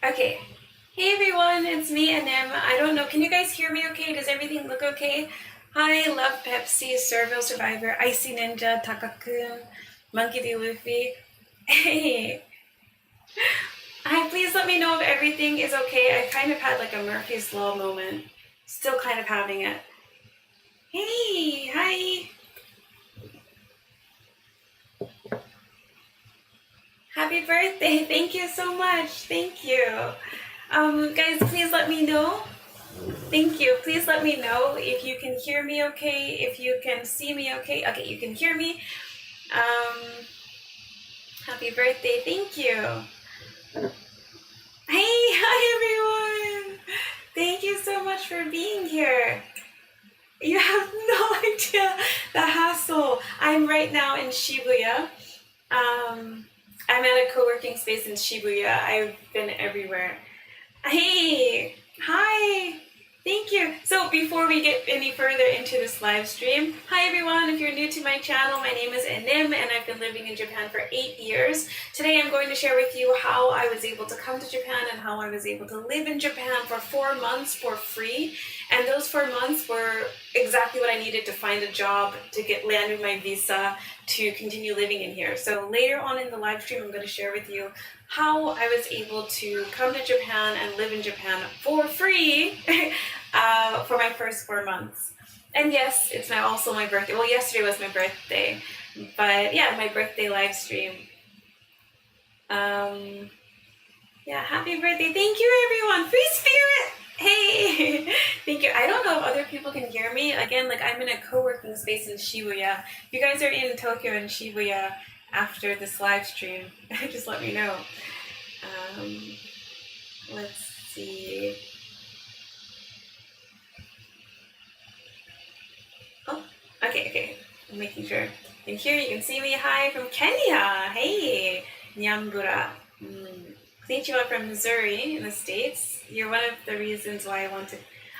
Okay. Hey everyone, it's me, Anim. I don't know, can you guys hear me okay? Does everything look okay? Hi, Love Pepsi, Serval Survivor, Icy Ninja, Takakun, Monkey D. Luffy. Hey. Hi, please let me know if everything is okay. I kind of had like a Murphy's Law moment. Still kind of having it. Hey, hi. Happy birthday. Thank you so much. Thank you. Guys, please let me know. Thank you. Please let me know if you can hear me okay, if you can see me okay. Okay, you can hear me. Happy birthday. Thank you. Hey, hi everyone. Thank you so much for being here. You have no idea the hassle. I'm right now in Shibuya. I'm at a co-working space in Shibuya. I've been everywhere. Hey, hi. Thank you. So before we get any further into this live stream, hi everyone. If you're new to my channel, my name is Enim and I've been living in Japan for 8 years. Today I'm going to share with you how I was able to come to Japan and how I was able to live in Japan for 4 months for free. And those 4 months were exactly what I needed to find a job, to get landed my visa, to continue living in here. So later on in the live stream, I'm going to share with you how I was able to come to Japan and live in Japan for free for my first 4 months. And yes, it's also my birthday. Well, yesterday was my birthday, but yeah, my birthday live stream. Yeah, happy birthday. Thank you, everyone. Free spirit. Hey, thank you. I don't know if other people can hear me. Again, like I'm in a co-working space in Shibuya. If you guys are in Tokyo and Shibuya after this live stream, just let me know. Let's see. Oh, okay. I'm making sure. And here you can see me. Hi from Kenya. Hey, Nyambura. Konnichiwa from Missouri in the States. You're one of the reasons why I want to.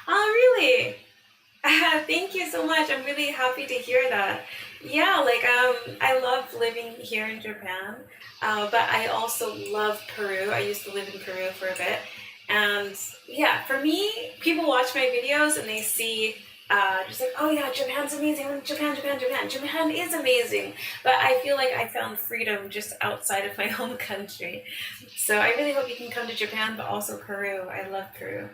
Oh, really? Thank you so much. I'm really happy to hear that. Yeah, like I love living here in Japan, but I also love Peru. I used to live in Peru for a bit, and yeah, for me, people watch my videos and they see just like, oh yeah, Japan's amazing. Japan. Japan is amazing, but I feel like I found freedom just outside of my home country. So I really hope you can come to Japan, but also Peru. I love Peru.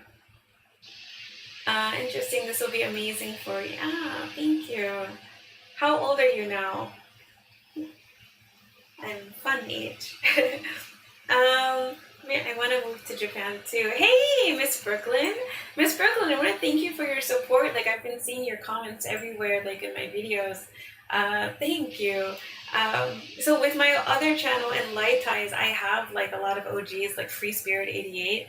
Interesting. This will be amazing for you. Thank you. How old are you now? I'm fun age. I want to move to Japan too. Hey, Miss Brooklyn. Miss Brooklyn, I want to thank you for your support. Like I've been seeing your comments everywhere, like in my videos. Thank you. So with my other channel in Light Ties, I have like a lot of OGs like Free Spirit 88,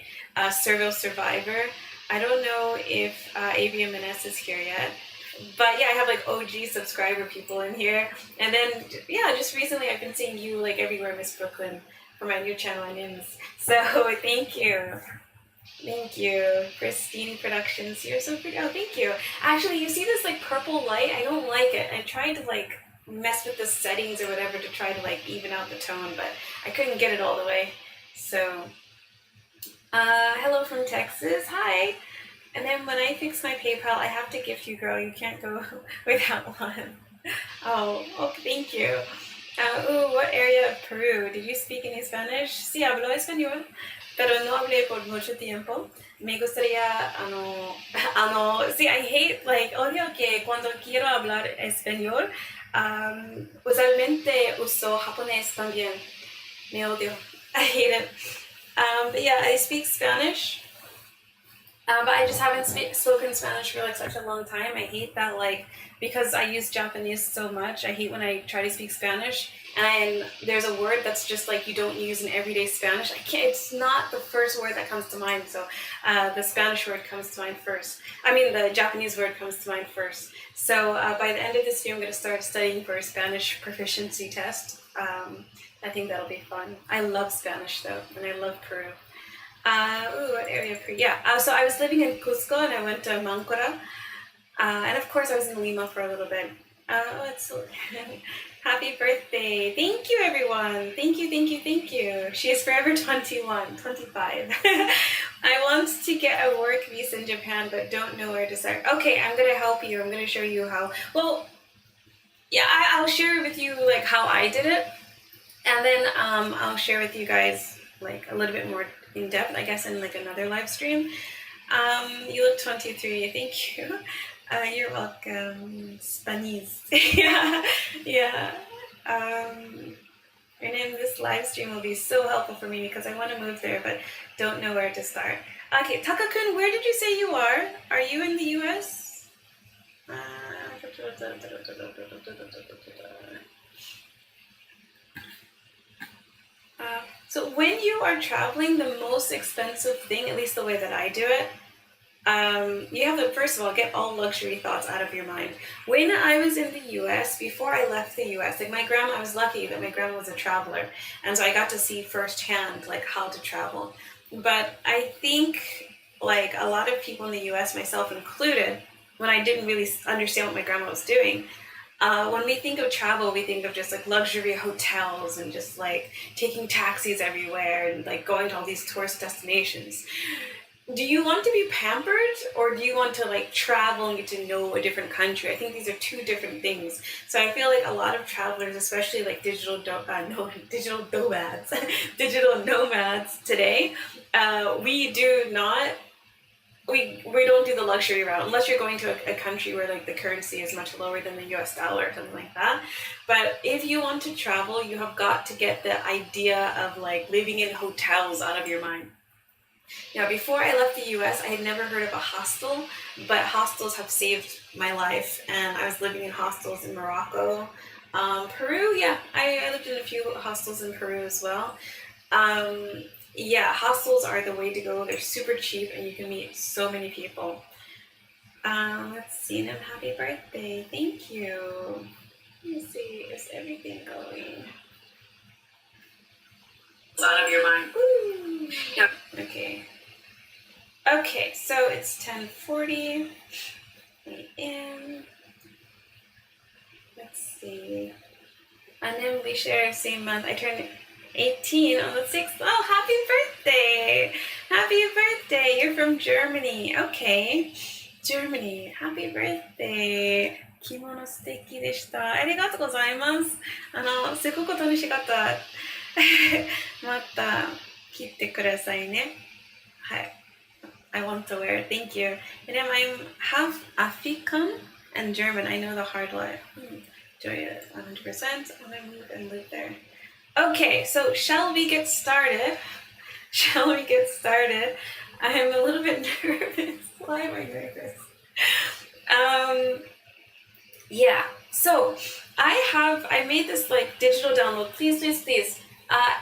Serval Survivor. I don't know if ABM Ines is here yet, but yeah, I have like OG subscriber people in here. And then yeah, just recently I've been seeing you like everywhere, Miss Brooklyn, for my new channel names. So thank you. Thank you. Christine Productions, you're so pretty. Oh, thank you. Actually, you see this like purple light? I don't like it. I tried to like mess with the settings or whatever to try to like even out the tone, but I couldn't get it all the way. So hello from Texas. Hi. And then when I fix my PayPal, I have to gift you, girl. You can't go without one. Oh, thank you. What area of Peru? Did you speak any Spanish? Sí, hablo español, pero no hablé por mucho tiempo. Me gustaría, sí, I hate, like, odio que cuando quiero hablar español, usualmente uso japonés también. Me odio. I hate it. But yeah, I speak Spanish, but I just haven't spoken Spanish for like such a long time. I hate that, like, because I use Japanese so much, I hate when I try to speak Spanish and there's a word that's just like you don't use in everyday Spanish. I can't, it's not the first word that comes to mind, so the Spanish word comes to mind first. I mean, the Japanese word comes to mind first. So by the end of this year, I'm going to start studying for a Spanish proficiency test. I think that'll be fun. I love Spanish though, and I love Peru. What area of Peru? Yeah, so I was living in Cusco and I went to Mancora. And of course I was in Lima for a little bit. Oh, it's so happy birthday. Thank you, everyone. Thank you, thank you, thank you. She is forever 21, 25. I want to get a work visa in Japan, but don't know where to start. Okay, I'm going to help you. I'm going to show you how. Well, yeah, I'll share with you like how I did it. And then I'll share with you guys like a little bit more in depth, I guess, in like another live stream. You look 23. Thank you. You're welcome. Spanish. Yeah, yeah. And in this live stream will be so helpful for me because I want to move there, but don't know where to start. Okay, Taka-kun, where did you say you are? Are you in the U.S.? So when you are traveling, the most expensive thing, at least the way that I do it, you have to, first of all, get all luxury thoughts out of your mind. When I was in the US, before I left the US, like my grandma, I was lucky that my grandma was a traveler. And so I got to see firsthand, like, how to travel. But I think, like, a lot of people in the US, myself included, when I didn't really understand what my grandma was doing, when we think of travel, we think of just like luxury hotels and just like taking taxis everywhere and like going to all these tourist destinations. Do you want to be pampered or do you want to like travel and get to know a different country? I think these are two different things. So I feel like a lot of travelers, especially like digital nomads, digital nomads today, we don't do the luxury route unless you're going to a country where like the currency is much lower than the US dollar or something like that. But if you want to travel, you have got to get the idea of like living in hotels out of your mind. Now, before I left the US, I had never heard of a hostel, but hostels have saved my life, and I was living in hostels in Morocco. Peru, yeah, I lived in a few hostels in Peru as well. Yeah, hostels are the way to go. They're super cheap, and you can meet so many people. Let's see, and happy birthday. Thank you. Let me see, is everything going? It's out of your mind. Woo. Yep. Okay. Okay, so it's 10:40 a.m. Let's see. And then we share same month. I turned 18 on the 6th. Oh, happy birthday! Happy birthday! You're from Germany. Okay. Germany. Happy birthday. 着物素敵でした。ありがとうございます。すごく楽しかった。また来てくださいね。はい。I want to wear. Thank you. And then I'm half African and German. I know the hard life. Enjoy it 100%. I'm gonna move and live there. Okay, so shall we get started? Shall we get started? I'm a little bit nervous. Why am I nervous? Yeah. So I made this like digital download. Please.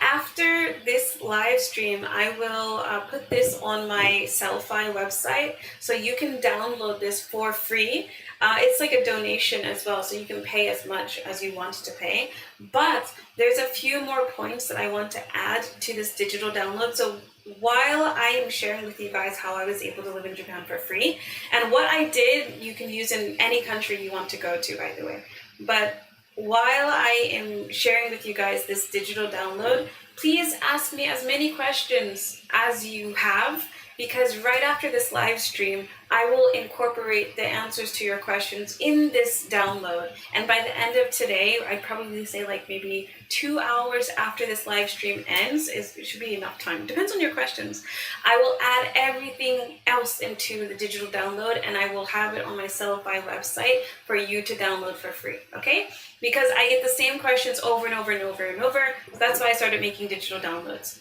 After this live stream, I will put this on my Selfie website, so you can download this for free. It's like a donation as well, so you can pay as much as you want to pay. But there's a few more points that I want to add to this digital download. So while I am sharing with you guys how I was able to live in Japan for free, and what I did, you can use in any country you want to go to, by the way. But while I am sharing with you guys this digital download, please ask me as many questions as you have, because right after this live stream, I will incorporate the answers to your questions in this download. And by the end of today, I'd probably say like maybe 2 hours after this live stream ends, it should be enough time. Depends on your questions. I will add everything else into the digital download, and I will have it on my Selfie website for you to download for free, okay? Because I get the same questions over and over and over and over. So that's why I started making digital downloads.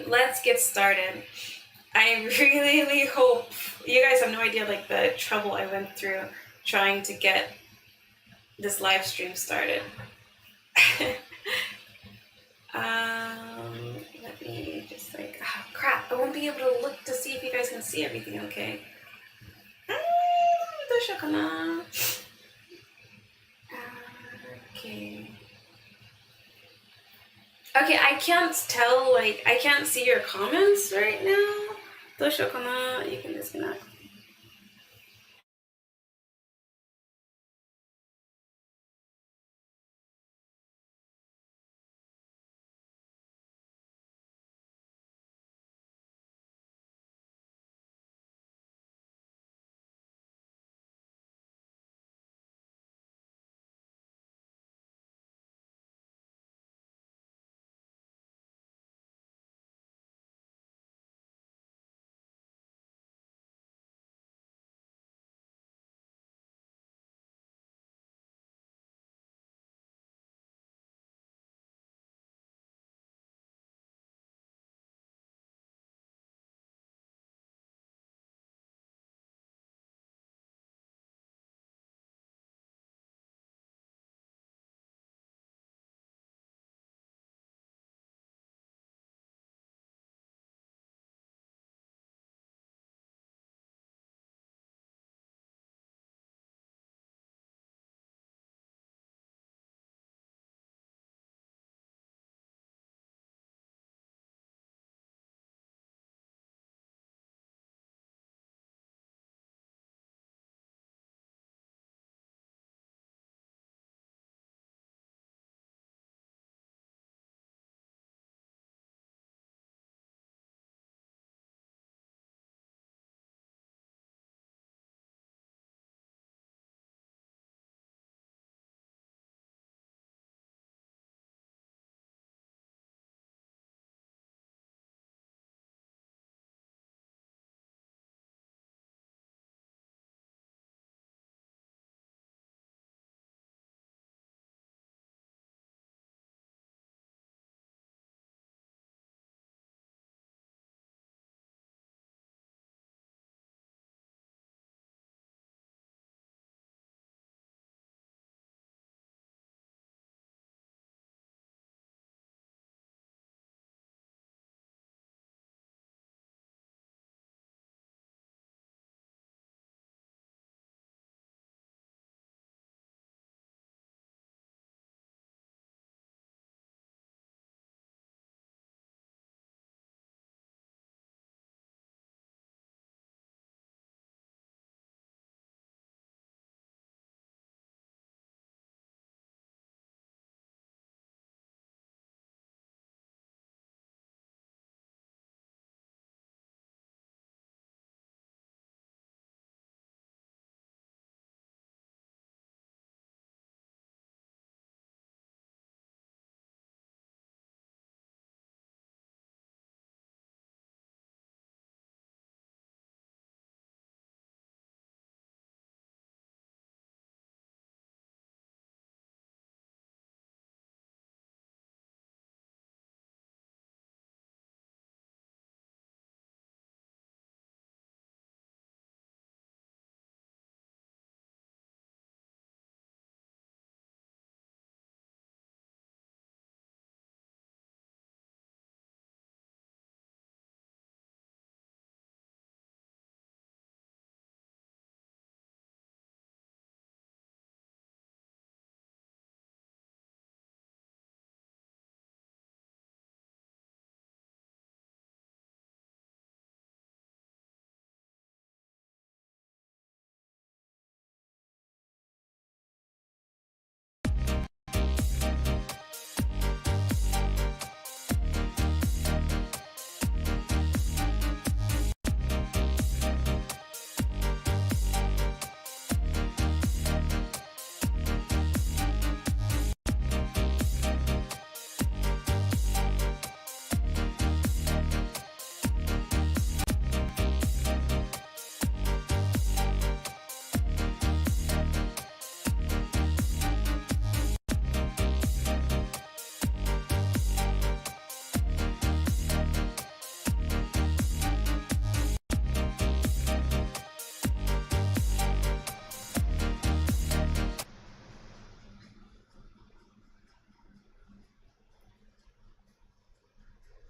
Let's get started. I really hope you guys have no idea like the trouble I went through trying to get this live stream started. Let me just like, oh crap, I won't be able to look to see if you guys can see everything, okay? Okay, I can't tell, like, I can't see your comments right now. どうしようかな? You can disconnect.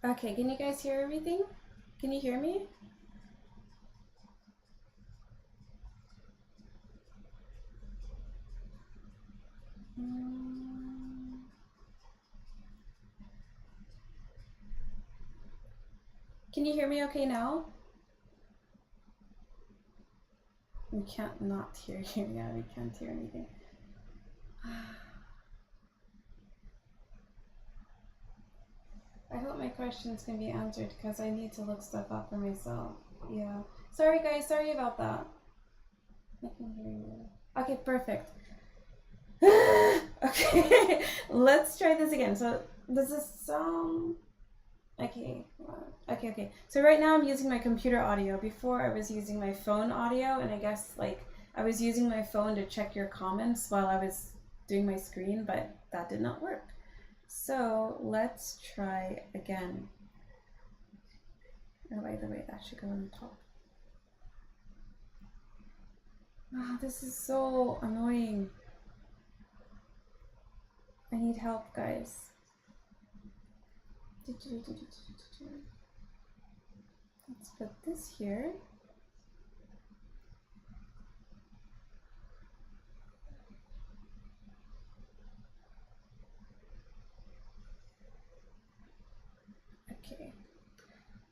Okay, can you guys hear everything? Can you hear me? Can you hear me okay now? We can't not hear you. Yeah, we can't hear anything. I hope my questions can be answered because I need to look stuff up for myself. Yeah. Sorry guys, sorry about that. I can hear you. Okay, perfect. Okay, let's try this again. So does this sound okay? Okay. So right now I'm using my computer audio. Before I was using my phone audio, and I guess like I was using my phone to check your comments while I was doing my screen, but that did not work. So let's try again. Oh, by the way, that should go on top. Oh, this is so annoying. I need help, guys. Let's put this here. Okay.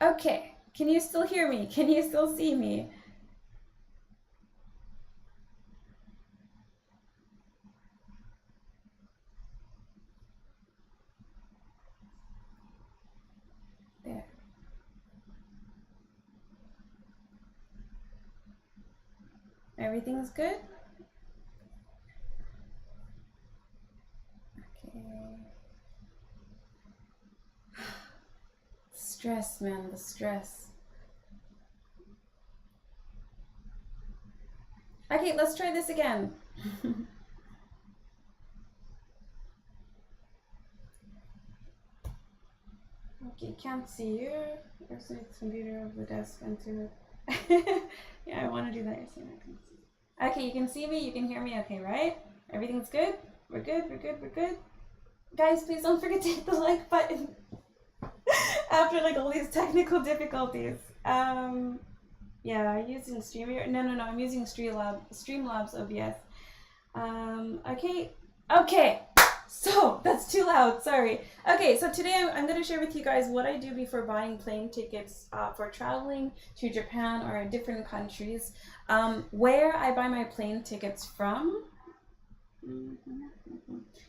Okay. Can you still hear me? Can you still see me? There. Everything's good? Okay. Stress, man, the stress. Okay, let's try this again. Okay, can't see you. There's the computer over the desk and to yeah, I want to do that. You're saying I can see. Okay, you can see me, you can hear me, okay, right? Everything's good? We're good. Guys, please don't forget to hit the like button after like all these technical difficulties. Yeah, I'm using Stream. No, I'm using Streamlabs OBS. Okay. So that's too loud, sorry. Okay, so today I'm going to share with you guys what I do before buying plane tickets for traveling to Japan or different countries, where I buy my plane tickets from.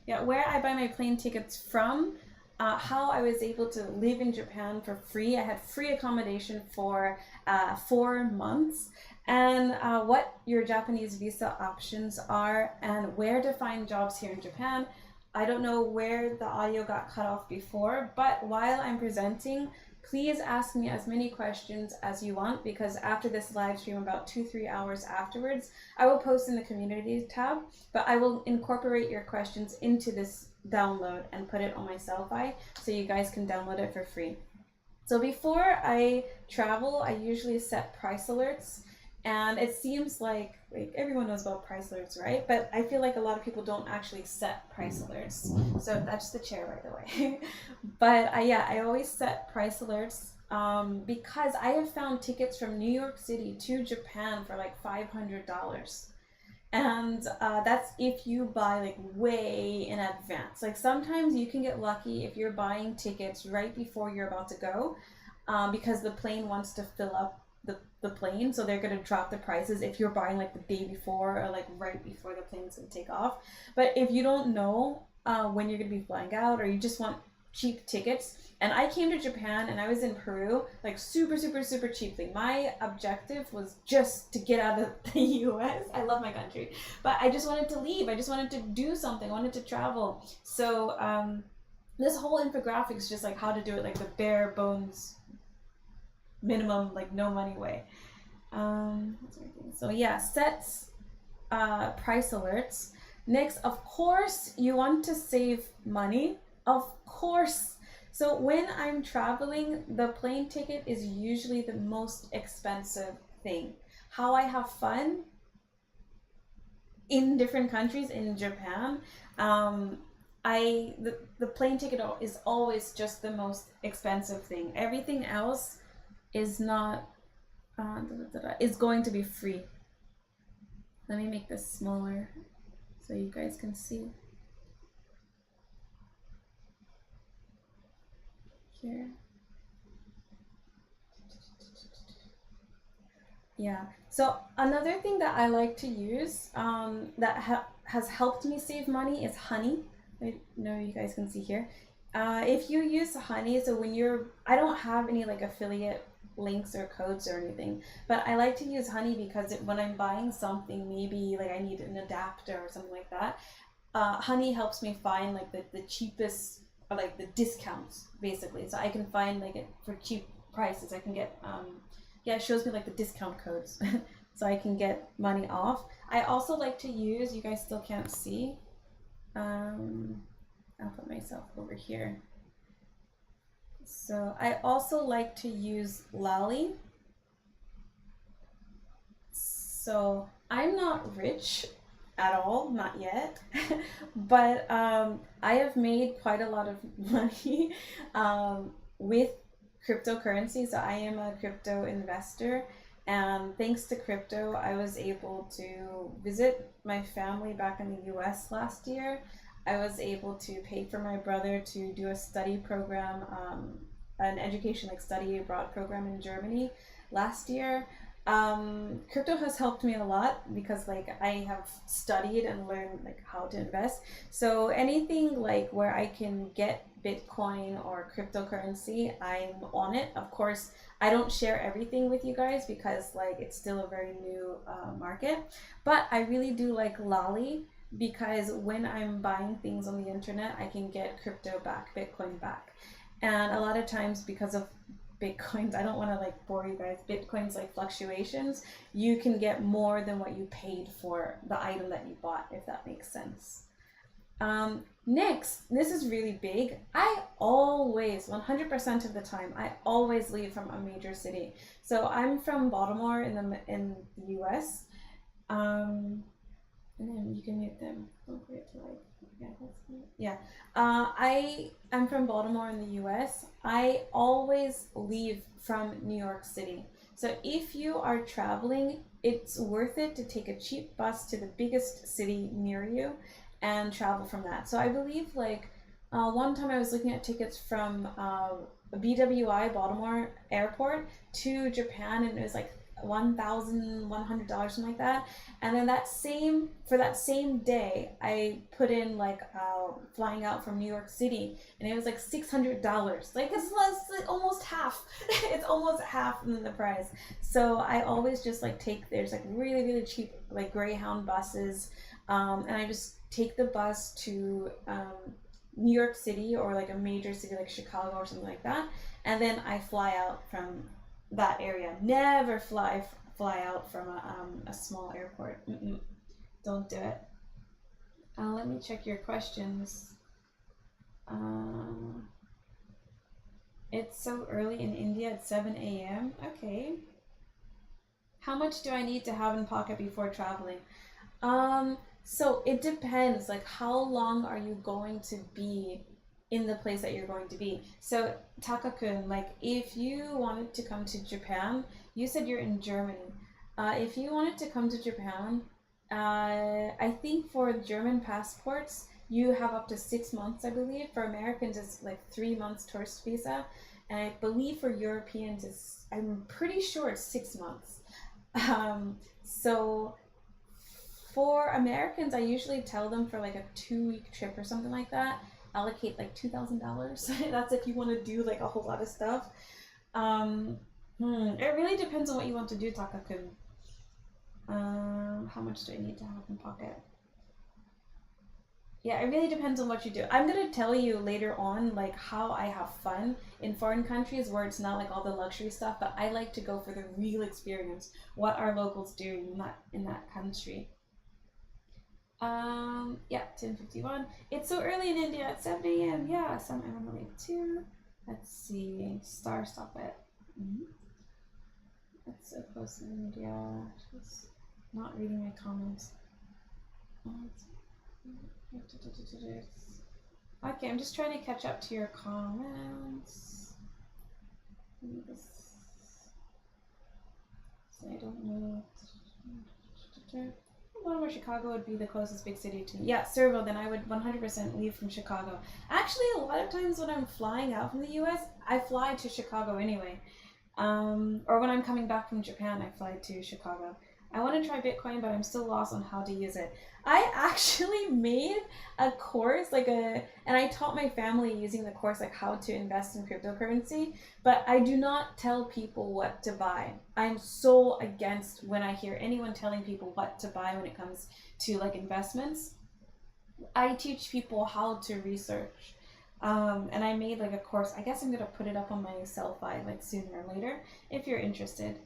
Yeah, where I buy my plane tickets from, how I was able to live in Japan for free. I had free accommodation for 4 months, and what your Japanese visa options are, and where to find jobs here in Japan. I don't know where the audio got cut off before, but while I'm presenting, please ask me as many questions as you want, because after this live stream, about 2-3 hours afterwards, I will post in the community tab, but I will incorporate your questions into this download and put it on my Selfie so you guys can download it for free. So before I travel, I usually set price alerts, and it seems like everyone knows about price alerts, right? But I feel like a lot of people don't actually set price alerts. So that's the chair, by the way. But I always set price alerts because I have found tickets from New York City to Japan for like $500. And that's if you buy like way in advance. Like sometimes you can get lucky if you're buying tickets right before you're about to go, because the plane wants to fill up the plane, so they're going to drop the prices if you're buying like the day before or like right before the plane's going to take off. But if you don't know when you're going to be flying out, or you just want cheap tickets, and I came to Japan and I was in Peru like super cheaply. My objective was just to get out of the US. I love my country, but I just wanted to leave. I just wanted to do something. I wanted to travel. So this whole infographic is just like how to do it, like the bare bones minimum, like no money way. So yeah, sets price alerts. Next, of course, you want to save money. Of course. So when I'm traveling, the plane ticket is usually the most expensive thing. How I have fun in different countries in Japan, the plane ticket is always just the most expensive thing. Everything else is not is going to be free. Let me make this smaller so you guys can see. Here. Yeah. So another thing that I like to use that has helped me save money is honey. I know you guys can see here. If you use honey, so when I don't have any like affiliate links or codes or anything, but I like to use honey because when I'm buying something, maybe like I need an adapter or something like that, honey helps me find like the cheapest, or like the discounts basically. So I can find like it for cheap prices. I can get yeah, it shows me like the discount codes so I can get money off. I also like to use, you guys still can't see, I'll put myself over here. So I also like to use Lally. So I'm not rich at all, not yet, but I have made quite a lot of money with cryptocurrency. So I am a crypto investor, and thanks to crypto, I was able to visit my family back in the US last year. I was able to pay for my brother to do a study program, an education like study abroad program in Germany last year. Crypto has helped me a lot because like I have studied and learned like how to invest. So anything like where I can get Bitcoin or cryptocurrency, I'm on it. Of course, I don't share everything with you guys because like it's still a very new market, but I really do like Lolly because when I'm buying things on the internet, I can get crypto back, Bitcoin back. And a lot of times because of Bitcoins, I don't want to like bore you guys, Bitcoins like fluctuations, you can get more than what you paid for the item that you bought, if that makes sense. Next, this is really big. I always, 100% of the time, I always leave from a major city. So I'm from Baltimore in the US. And then you can mute them. Don't forget to like, yeah, that's good. Yeah. I'm from Baltimore in the US. I always leave from New York City. So if you are traveling, it's worth it to take a cheap bus to the biggest city near you and travel from that. So I believe like one time I was looking at tickets from BWI Baltimore Airport to Japan, and it was like $1,100, something like that. And then for that same day, I put in like flying out from New York City, and it was like $600. Like it's like almost half. It's almost half in the price. So I always just like there's like really really cheap like Greyhound buses, and I just take the bus to New York City or like a major city like Chicago or something like that, and then I fly out from that area. Never fly out from a small airport. Don't do it. Let me check your questions. It's so early in India. It's 7 a.m. Okay. How much do I need to have in pocket before traveling? So it depends. Like, how long are you going to be in the place that you're going to be? So Taka-kun, like if you wanted to come to Japan, you said you're in Germany. If you wanted to come to Japan, I think for German passports, you have up to 6 months, I believe. For Americans, it's like 3 months tourist visa. And I believe for Europeans, I'm pretty sure it's 6 months. So for Americans, I usually tell them for like a 2-week trip or something like that, allocate like $2,000. That's if you want to do like a whole lot of stuff. It really depends on what you want to do, Taka-kun. How much do I need to have in pocket? Yeah, it really depends on what you do. I'm gonna tell you later on like how I have fun in foreign countries where it's not like all the luxury stuff, but I like to go for the real experience. What are locals doing in that country? Yeah, 10:51. It's so early in India. It's 7 a.m. Yeah, some I'm on the way too. Let's see. Stop it. It's so close in India. Just not reading my comments. Okay, I'm just trying to catch up to your comments. I don't know. Where Chicago would be the closest big city to me. Yeah, Servo, then I would 100% leave from Chicago. Actually, a lot of times when I'm flying out from the US, I fly to Chicago anyway. Or when I'm coming back from Japan, I fly to Chicago. I want to try Bitcoin, but I'm still lost on how to use it. I actually made a course, and I taught my family using the course, like how to invest in cryptocurrency, but I do not tell people what to buy. I'm so against when I hear anyone telling people what to buy when it comes to like investments. I teach people how to research. And I made like a course. I guess I'm gonna put it up on my Self-Fi like sooner or later if you're interested.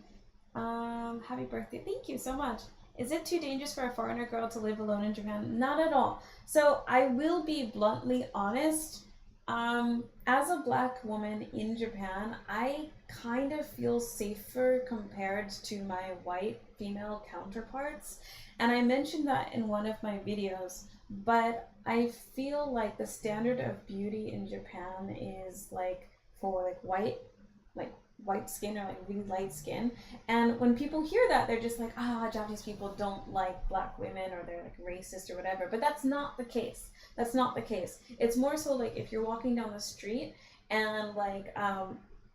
Happy birthday. Thank you so much. Is it too dangerous for a foreigner girl to live alone in Japan? Not at all. So I will be bluntly honest. As a black woman in Japan, I kind of feel safer compared to my white female counterparts. And I mentioned that in one of my videos, but I feel like the standard of beauty in Japan is like for like white skin or like really light skin. And when people hear that, they're just like, Japanese people don't like black women or they're like racist or whatever. But that's not the case. That's not the case. It's more so like if you're walking down the street and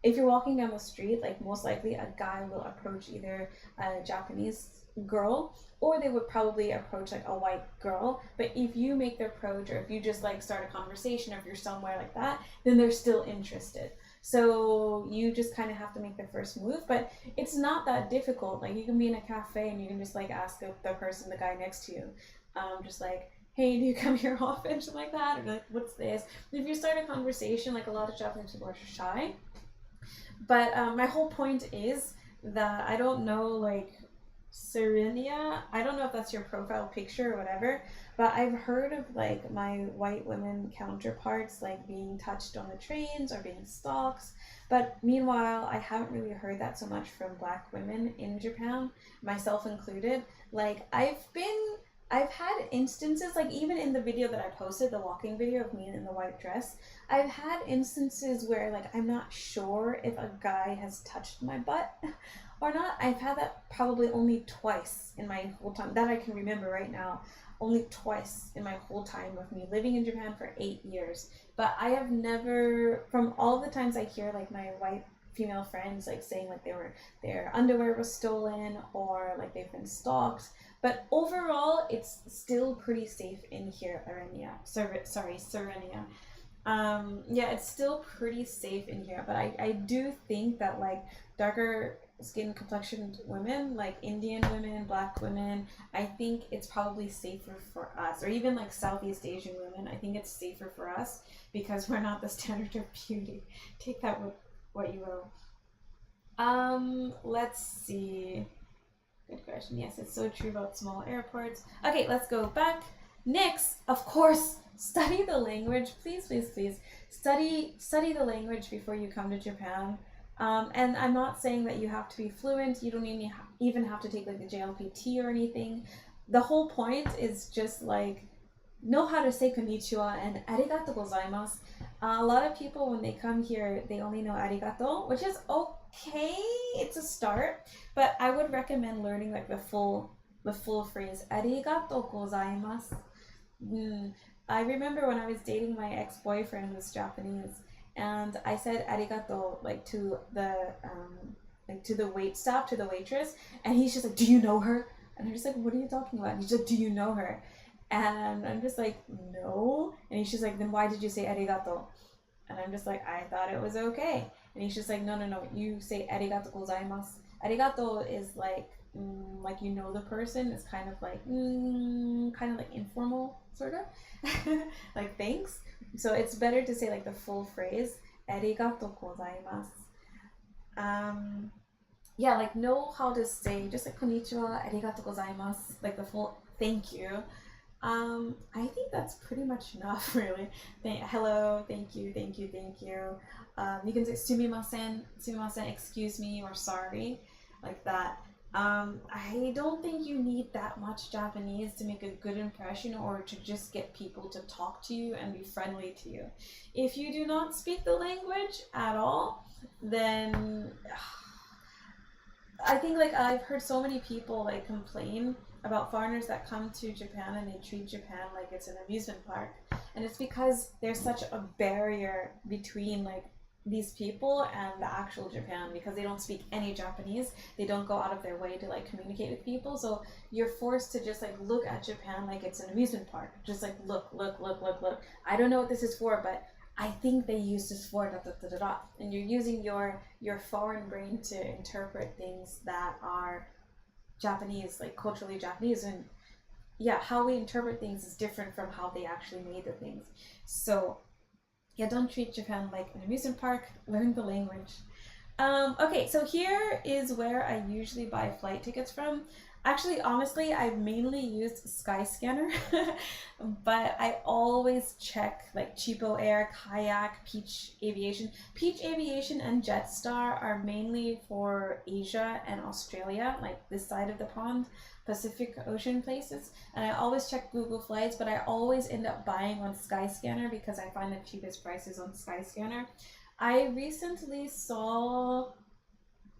if you're walking down the street, like most likely a guy will approach either a Japanese girl or they would probably approach like a white girl. But if you make the approach or if you just like start a conversation or if you're somewhere like that, then they're still interested. So you just kind of have to make the first move, but it's not that difficult. Like you can be in a cafe and you can just like ask the guy next to you, just like, hey, do you come here often? Something like that, or like, what's this? If you start a conversation, like a lot of Japanese people are shy. But my whole point is that I don't know, like, Serenia, I don't know if that's your profile picture or whatever, but I've heard of like my white women counterparts like being touched on the trains or being stalked. But meanwhile, I haven't really heard that so much from black women in Japan, myself included. Like I've had instances, like even in the video that I posted, the walking video of me in the white dress, I've had instances where like I'm not sure if a guy has touched my butt or not. I've had that probably only twice in my whole time that I can remember right now. Only twice in my whole time of me living in Japan for 8 years. But I have never, from all the times I hear like my white female friends like saying like their underwear was stolen or like they've been stalked. But overall, it's still pretty safe in here, Serenia. Yeah, it's still pretty safe in here. But I do think that like darker skin complexioned women, like Indian women, black women, I think it's probably safer for us, or even like Southeast Asian women. I think it's safer for us because we're not the standard of beauty. Take that with what you will. Let's see. Good question. Yes, it's so true about small airports. Okay, let's go back. Next, of course, study the language. Please, please, please study the language before you come to Japan. And I'm not saying that you have to be fluent. You don't even have to take like the JLPT or anything. The whole point is just like know how to say konnichiwa and arigato gozaimasu. A lot of people when they come here, they only know arigato, which is okay. It's a start, but I would recommend learning like the full phrase arigato gozaimasu. I remember when I was dating my ex-boyfriend who was Japanese, and I said arigato like to the wait staff, to the waitress, and he's just like, do you know her? And I'm just like, what are you talking about? And he's like, do you know her? And I'm just like, no. And he's just like, then why did you say arigato? And I'm just like, I thought it was okay. And he's just like, no, you say arigato gozaimasu. Arigato is like you know the person. It's kind of like informal, sort of. Like thanks. So it's better to say like the full phrase, arigato gozaimasu. Yeah, like know how to say just like konnichiwa, arigato gozaimasu, like the full thank you. I think that's pretty much enough, really. Hello, thank you. You can say sumimasen, excuse me, or sorry, like that. I don't think you need that much Japanese to make a good impression or to just get people to talk to you and be friendly to you. If you do not speak the language at all, then I think like I've heard so many people like complain about foreigners that come to Japan and they treat Japan like it's an amusement park. And it's because there's such a barrier between like these people and the actual Japan because they don't speak any Japanese. They don't go out of their way to like communicate with people. So you're forced to just like look at Japan like it's an amusement park. Just like look, look, look, look, look. I don't know what this is for, but I think they use this for da da da da da. And you're using your foreign brain to interpret things that are Japanese, like culturally Japanese. And yeah, how we interpret things is different from how they actually made the things. So yeah, don't treat Japan like an amusement park. Learn the language. Okay, so here is where I usually buy flight tickets from. Actually, honestly, I've mainly used Skyscanner, but I always check like Cheapo Air, Kayak, Peach Aviation. Peach Aviation and Jetstar are mainly for Asia and Australia, like this side of the pond, Pacific Ocean places. And I always check Google Flights, but I always end up buying on Skyscanner because I find the cheapest prices on Skyscanner. I recently saw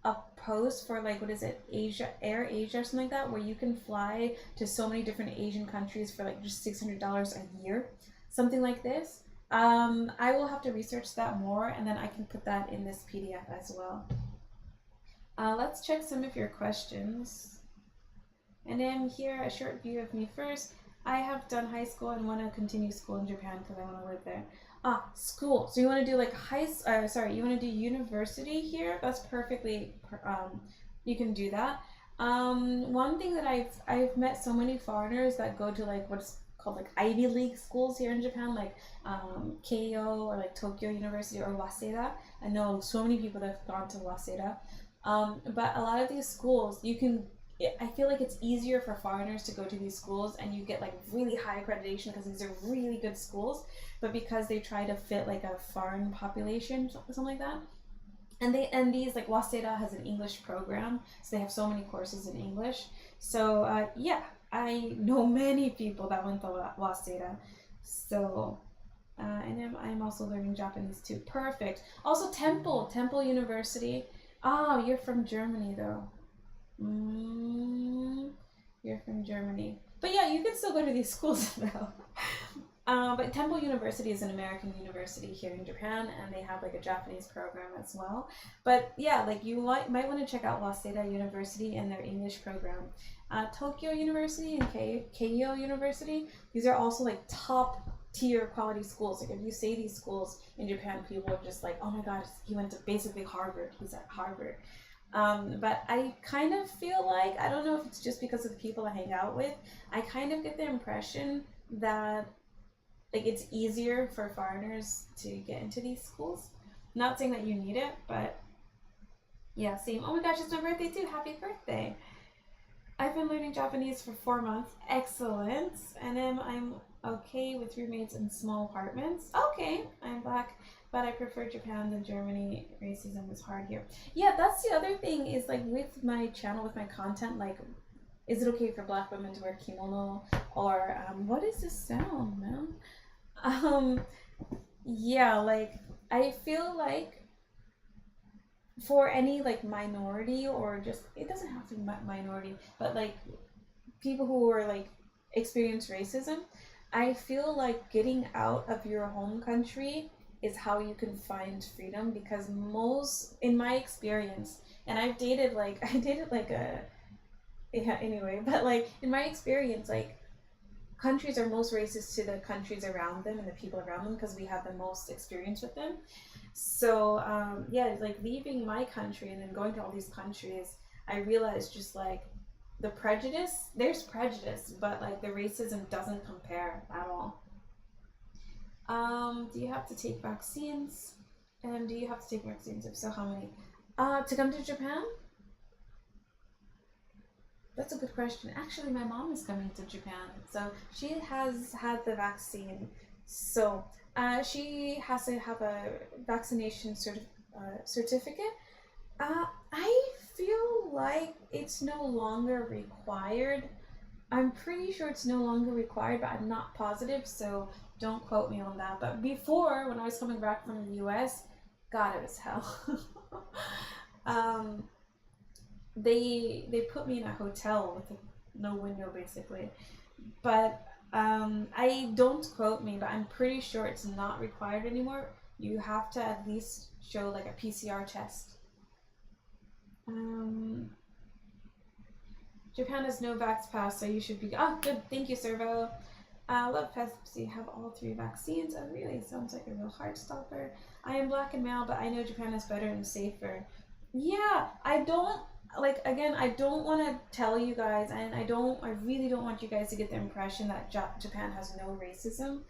a post for like what is it, Asia Air Asia or something like that, where you can fly to so many different Asian countries for like just $600 a year, something like this. I will have to research that more and then I can put that in this PDF as well. Let's check some of your questions. And then here a short view of me first. I have done high school and want to continue school in Japan because I want to live there. School. So you want to do like you want to do university here? That's perfectly, you can do that. One thing that I've met so many foreigners that go to like what's called like Ivy League schools here in Japan, like Keio or like Tokyo University or Waseda. I know so many people that have gone to Waseda. But a lot of these schools, I feel like it's easier for foreigners to go to these schools and you get like really high accreditation because these are really good schools, but because they try to fit like a foreign population, something like that. And these like Waseda has an English program, so they have so many courses in English. So yeah, I know many people that went to Waseda. So and then I'm also learning Japanese too. Perfect. Also Temple University. Oh, you're from Germany though. You're from Germany. But yeah, you can still go to these schools though. But Temple University is an American university here in Japan, and they have like a Japanese program as well. But yeah, like you might want to check out Waseda University and their English program. Tokyo University and Keio University, these are also like top tier quality schools. Like if you say these schools in Japan, people are just like, oh my god, he went to basically Harvard. He's at Harvard. But I kind of feel like, I don't know if it's just because of the people I hang out with, I kind of get the impression that like it's easier for foreigners to get into these schools. Not saying that you need it, but yeah, same. Oh my gosh, it's my birthday too. Happy birthday. I've been learning Japanese for 4 months. Excellent. And then I'm okay with roommates in small apartments. Okay, I'm Black, but I prefer Japan than Germany. Racism is hard here. Yeah, that's the other thing is like with my channel, with my content, like, is it okay for Black women to wear kimono? Or what is this sound, man? Yeah, like I feel like for any like minority or just, it doesn't have to be minority, but like people who are like experience racism, I feel like getting out of your home country is how you can find freedom, because most, in my experience, and I dated like yeah, anyway, but like in my experience, like countries are most racist to the countries around them and the people around them because we have the most experience with them. So yeah, like leaving my country and then going to all these countries, I realized just like the prejudice, there's prejudice, but like the racism doesn't compare at all. Do you have to take vaccines? And do you have to take vaccines? If so, how many? To come to Japan? That's a good question. Actually, my mom is coming to Japan, so she has had the vaccine. So she has to have a vaccination certificate. I feel like it's no longer required. I'm pretty sure it's no longer required, but I'm not positive, so don't quote me on that. But before, when I was coming back from the US, God, it was hell. um, they put me in a hotel with no window, basically. But I don't quote me, but I'm pretty sure it's not required anymore. You have to at least show like a PCR test. Um, Japan has no vax pass, so you should be. Oh, good. Thank you, Servo. Love Pepsi have all 3 vaccines. Oh, really? Sounds like a real heart stopper. I am black and male, but I know Japan is better and safer. Yeah, I don't like. Again, I don't want to tell you guys, and I really don't want you guys to get the impression that Japan has no racism.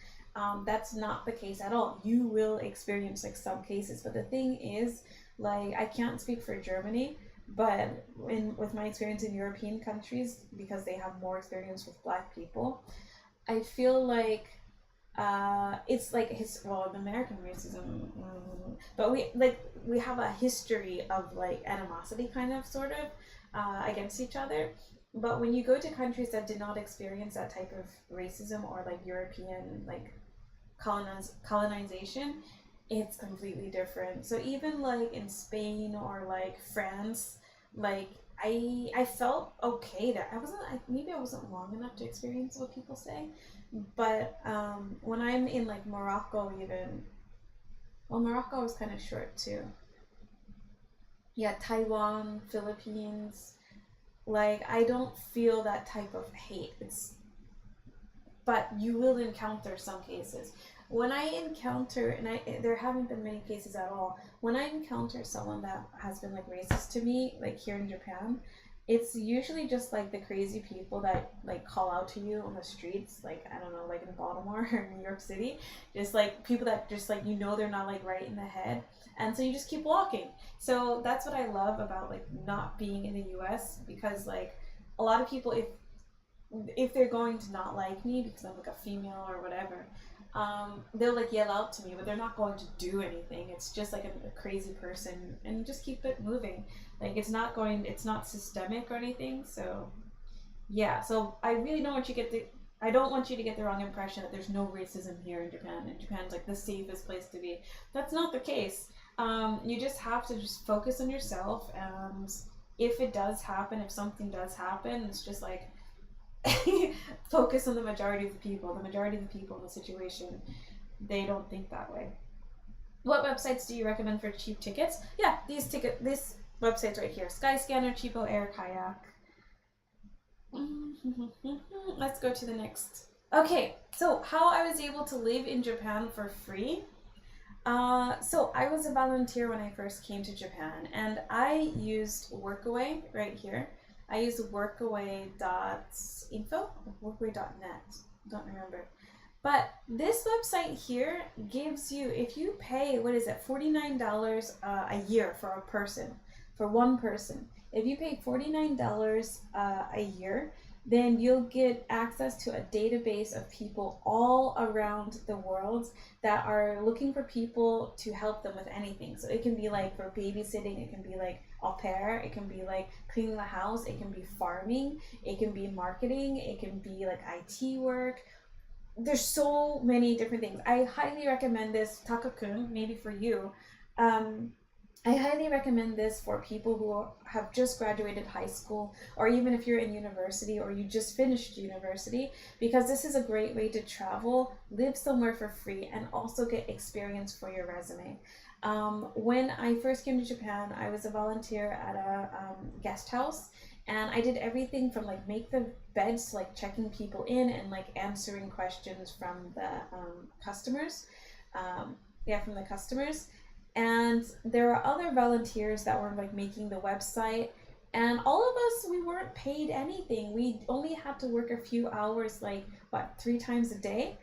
That's not the case at all. You will experience like some cases, but the thing is, like, I can't speak for Germany, but with my experience in European countries, because they have more experience with black people, I feel like it's like American racism, but we have a history of like animosity, kind of, sort of, against each other. But when you go to countries that did not experience that type of racism or like European like colonization, it's completely different. So even like in Spain or like France, like I felt okay there. Maybe I wasn't long enough to experience what people say, but when I'm in like Morocco, even, well, Morocco was kind of short too. Yeah, Taiwan, Philippines, like I don't feel that type of hate. It's But you will encounter some cases. When I encounter, and there haven't been many cases at all, when I encounter someone that has been like racist to me, like here in Japan, it's usually just like the crazy people that like call out to you on the streets, like, I don't know, like in Baltimore or New York City, just like people that just like, they're not like right in the head, and so you just keep walking. So that's what I love about like not being in the US, because like a lot of people, if they're going to not like me because I'm like a female or whatever, they'll like yell out to me, but they're not going to do anything. It's just like a crazy person, and just keep it moving. Like it's not systemic or anything. So yeah, so I don't want you to get the wrong impression that there's no racism here in Japan, and Japan's like the safest place to be. That's not the case. You just have to just focus on yourself, and if something does happen, it's just like focus on the majority of the people. The majority of the people in the situation, they don't think that way. What websites do you recommend for cheap tickets? Yeah, this website's right here: Skyscanner, Cheapo Air, Kayak. Let's go to the next. Okay, so how I was able to live in Japan for free. So I was a volunteer when I first came to Japan, and I used Workaway right here. I used workaway.info, workaway.net, don't remember. But this website here gives you, if you pay, what is it, $49 a year for a person, for one person. If you pay $49 a year, then you'll get access to a database of people all around the world that are looking for people to help them with anything. So it can be like for babysitting, it can be like au pair, it can be like cleaning the house, it can be farming, it can be marketing, it can be like IT work. There's so many different things. I highly recommend this, Takakun, maybe for you. I highly recommend this for people who have just graduated high school, or even if you're in university or you just finished university, because this is a great way to travel, live somewhere for free, and also get experience for your resume. When I first came to Japan, I was a volunteer at a guest house, and I did everything from like make the beds to like checking people in and like answering questions from the customers. From the customers. And there were other volunteers that were like making the website, and all of us, we weren't paid anything. We only had to work a few hours, like 3 times a day,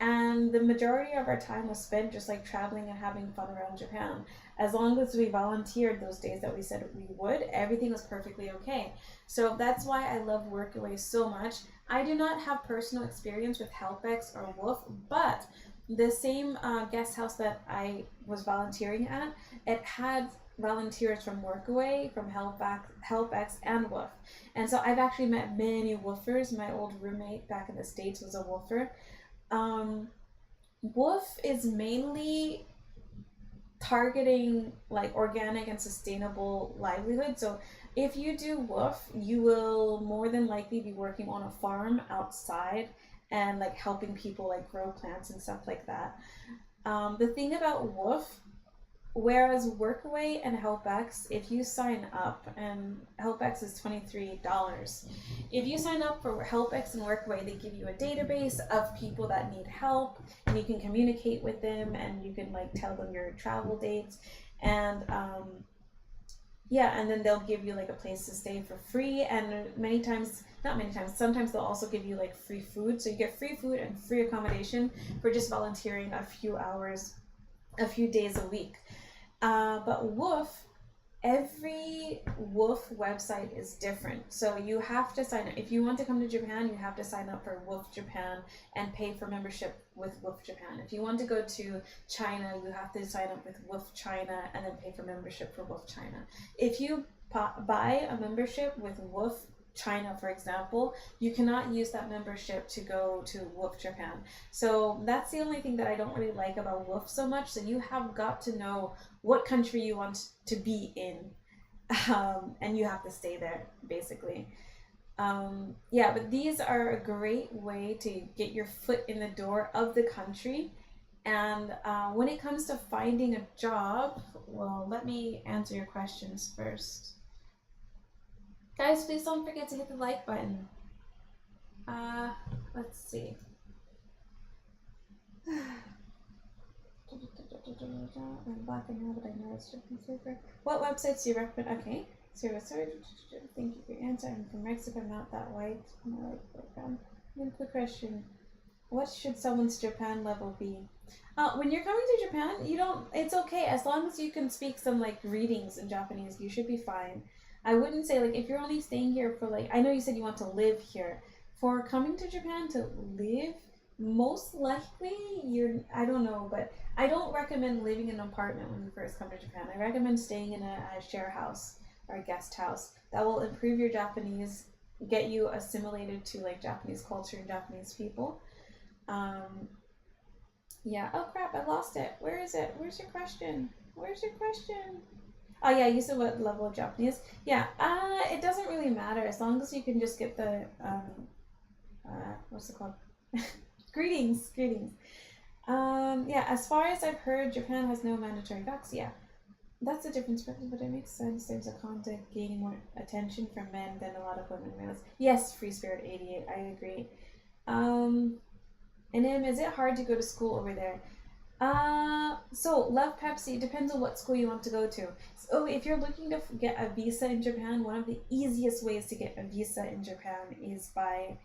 and the majority of our time was spent just like traveling and having fun around Japan. As long as we volunteered those days that we said we would, everything was perfectly okay. So that's why I love Workaway so much. I do not have personal experience with HelpX or Wolf, but the same guest house that I was volunteering at, it had volunteers from Workaway, from HelpX, and Woof. And so I've actually met many woofers. My old roommate back in the States was a woofer. Woof is mainly targeting like organic and sustainable livelihood. So if you do Woof, you will more than likely be working on a farm outside and like helping people like grow plants and stuff like that. The thing about Woof, whereas Workaway and HelpX, if you sign up, and HelpX is $23, if you sign up for HelpX and Workaway, they give you a database of people that need help, and you can communicate with them, and you can like tell them your travel dates, and and then they'll give you like a place to stay for free, and sometimes they'll also give you like free food, so you get free food and free accommodation for just volunteering a few hours, a few days a week. But Woof, every Woof website is different. So you have to sign up. If you want to come to Japan, you have to sign up for Woof Japan and pay for membership with Woof Japan. If you want to go to China, you have to sign up with Woof China and then pay for membership for Woof China. If you buy a membership with Woof China, for example, you cannot use that membership to go to Woof Japan. So that's the only thing that I don't really like about Woof so much. So you have got to know what country you want to be in, and you have to stay there, basically. But these are a great way to get your foot in the door of the country. And when it comes to finding a job, well, let me answer your questions first. Guys, please don't forget to hit the like button. Let's see. I'm black and now, but I know it's different safer. What websites do you recommend? Okay. Sorry. Thank you for your answer. I'm from Mexico, not that white. Quick question. What should someone's Japan level be? When you're coming to Japan, it's okay. As long as you can speak some like greetings in Japanese, you should be fine. I wouldn't say like if you're only staying here for like, I know you said you want to live here. For coming to Japan to live, most likely I don't know, but I don't recommend living in an apartment when you first come to Japan. I recommend staying in a share house or a guest house. That will improve your Japanese, get you assimilated to like Japanese culture and Japanese people. Oh crap, I lost it. Where is it? Where's your question? Oh yeah, you said what level of Japanese? Yeah, it doesn't really matter as long as you can just get the what's it called? Greetings. As far as I've heard, Japan has no mandatory docs. Yeah, that's a different perspective, but it makes sense. There's a content gaining more attention from men than a lot of women realize. Yes, Free Spirit 88, I agree. And is it hard to go to school over there? So Love Pepsi, depends on what school you want to go to. So if you're looking to get a visa in Japan, one of the easiest ways to get a visa in Japan is by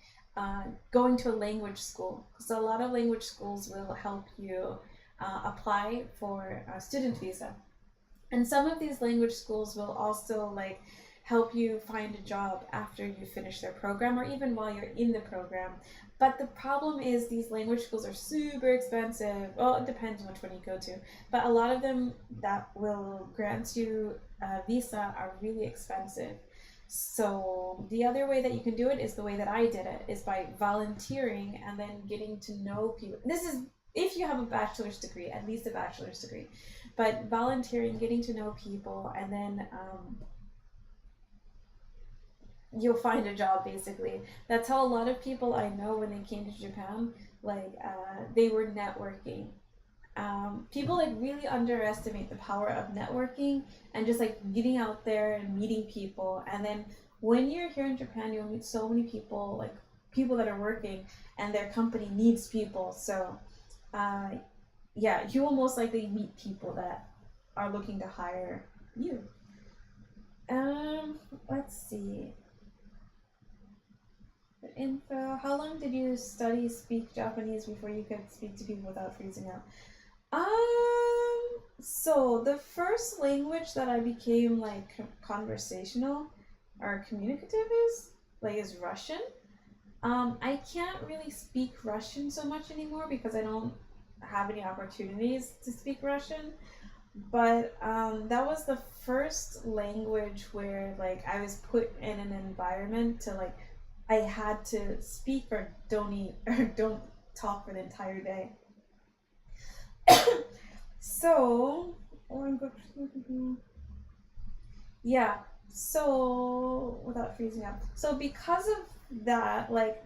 going to a language school. So a lot of language schools will help you apply for a student visa. And some of these language schools will also like help you find a job after you finish their program or even while you're in the program. But the problem is these language schools are super expensive. Well, it depends on which one you go to. But a lot of them that will grant you a visa are really expensive. So the other way that you can do it is the way that I did it, is by volunteering and then getting to know people. This is if you have a bachelor's degree, at least a bachelor's degree. But volunteering, getting to know people, and then you'll find a job, basically. That's how a lot of people I know when they came to Japan, they were networking. People like really underestimate the power of networking and just like getting out there and meeting people. And then when you're here in Japan, you'll meet so many people, like people that are working and their company needs people. So you will most likely meet people that are looking to hire you. Let's see. Info. How long did you speak Japanese before you could speak to people without freezing out? So the first language that I became like conversational or communicative is Russian. I can't really speak Russian so much anymore because I don't have any opportunities to speak Russian. But that was the first language where like I was put in an environment to like I had to speak or don't eat or don't talk for the entire day. So, yeah. So, without freezing up. So, because of that, like,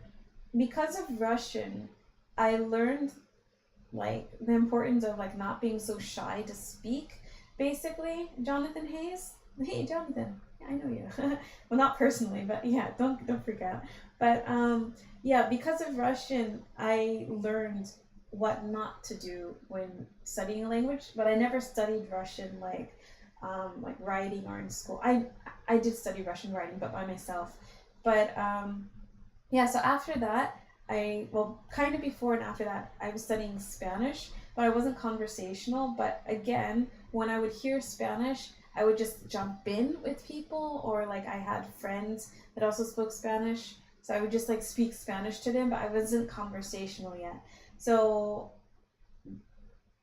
because of Russian, I learned like the importance of like not being so shy to speak. Basically, Jonathan Hayes. Hey, Jonathan. I know you. Well, not personally, but yeah, don't freak out. But yeah, because of Russian, I learned what not to do when studying a language. But I never studied Russian like writing or in school. I did study Russian writing, but by myself. But yeah, so after that, well, kind of before and after that, I was studying Spanish, but I wasn't conversational. But again, when I would hear Spanish, I would just jump in with people, or like I had friends that also spoke Spanish. So I would just like speak Spanish to them, but I wasn't conversational yet. So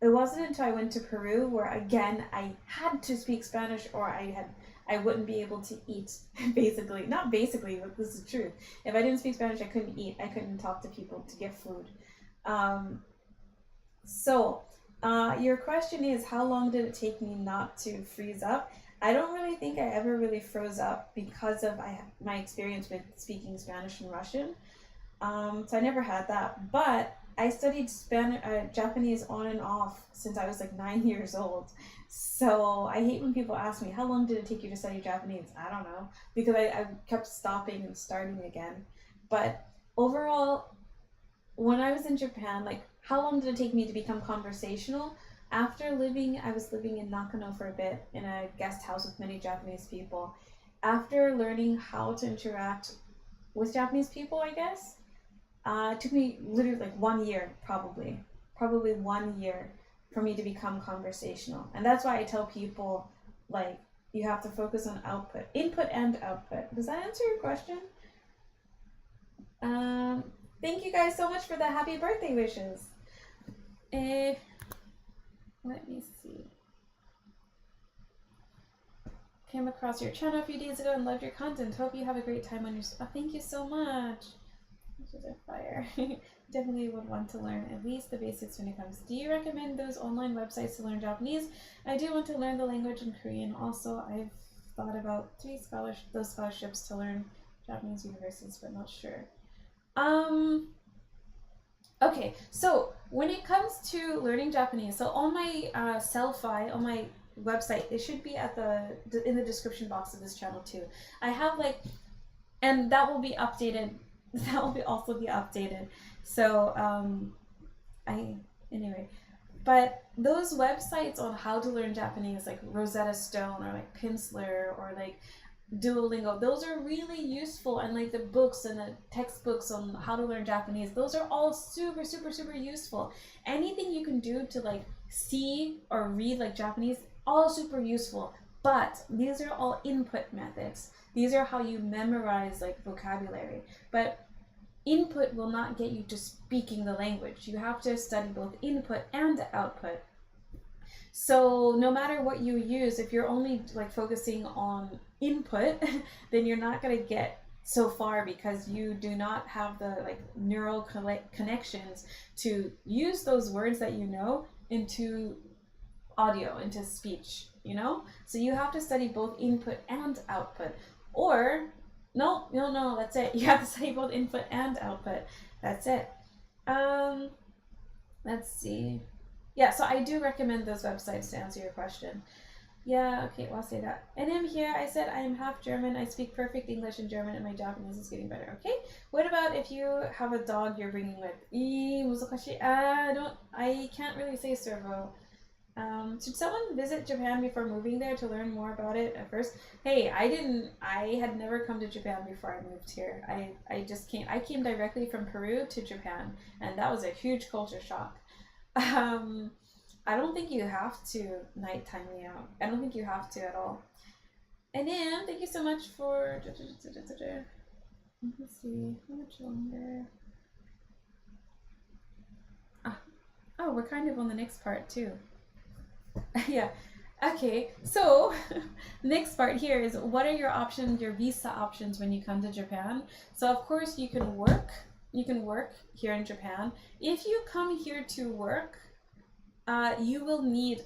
it wasn't until I went to Peru where again I had to speak Spanish or I wouldn't be able to eat. Basically, not basically, but this is true. If I didn't speak Spanish, I couldn't eat. I couldn't talk to people to get food. Um, so your question is, how long did it take me not to freeze up? I don't really think I ever really froze up because of my experience with speaking Spanish and Russian. So I never had that, but I studied Japanese on and off since I was like 9 years old. So I hate when people ask me, how long did it take you to study Japanese? I don't know, because I kept stopping and starting again. But overall, when I was in Japan, like how long did it take me to become conversational? I was living in Nakano for a bit in a guest house with many Japanese people. After learning how to interact with Japanese people, I guess, it took me literally like 1 year, probably 1 year for me to become conversational. And that's why I tell people, like, you have to focus on input and output. Does that answer your question? Um, Thank you guys so much for the happy birthday wishes. Let me see. Came across your channel a few days ago and loved your content. Hope you have a great time on your. Oh, thank you so much. This is a fire. Definitely would want to learn at least the basics when it comes. Do you recommend those online websites to learn Japanese? I do want to learn the language in Korean. Also, I've thought about those scholarships to learn Japanese universities, but not sure. Okay, so when it comes to learning Japanese, so on my Selfie, on my website, it should be at in the description box of this channel too. I have like, and that will be updated. That will also be updated. So anyway, but those websites on how to learn Japanese, like Rosetta Stone or like Pinsler or like Duolingo, those are really useful, and like the books and the textbooks on how to learn Japanese, those are all super useful. Anything you can do to like see or read like Japanese, all super useful. But these are all input methods. These are how you memorize like vocabulary. But input will not get you to speaking the language. You have to study both input and output. So no matter what you use, if you're only like focusing on input, then you're not going to get so far because you do not have the like neural connections to use those words that you know into audio, into speech, you know? So you have to study both input and output. Or no, that's it. You have to study both input and output. That's it. Let's see. Yeah, so I do recommend those websites to answer your question. Yeah, okay, well, I'll say that. And I'm here. I said I am half German. I speak perfect English and German, and my Japanese is getting better. Okay. What about if you have a dog you're bringing with? I can't really say servo. Should someone visit Japan before moving there to learn more about it at first? Hey, I had never come to Japan before I moved here. I came directly from Peru to Japan, and that was a huge culture shock. I don't think you have to nighttime me out. I don't think you have to at all. And then, thank you so much for... Let's see, how much longer? Oh, we're kind of on the next part too. Yeah. Okay, so next part here is what are your options, your visa options when you come to Japan? So of course you can work. You can work here in Japan. If you come here to work, you will need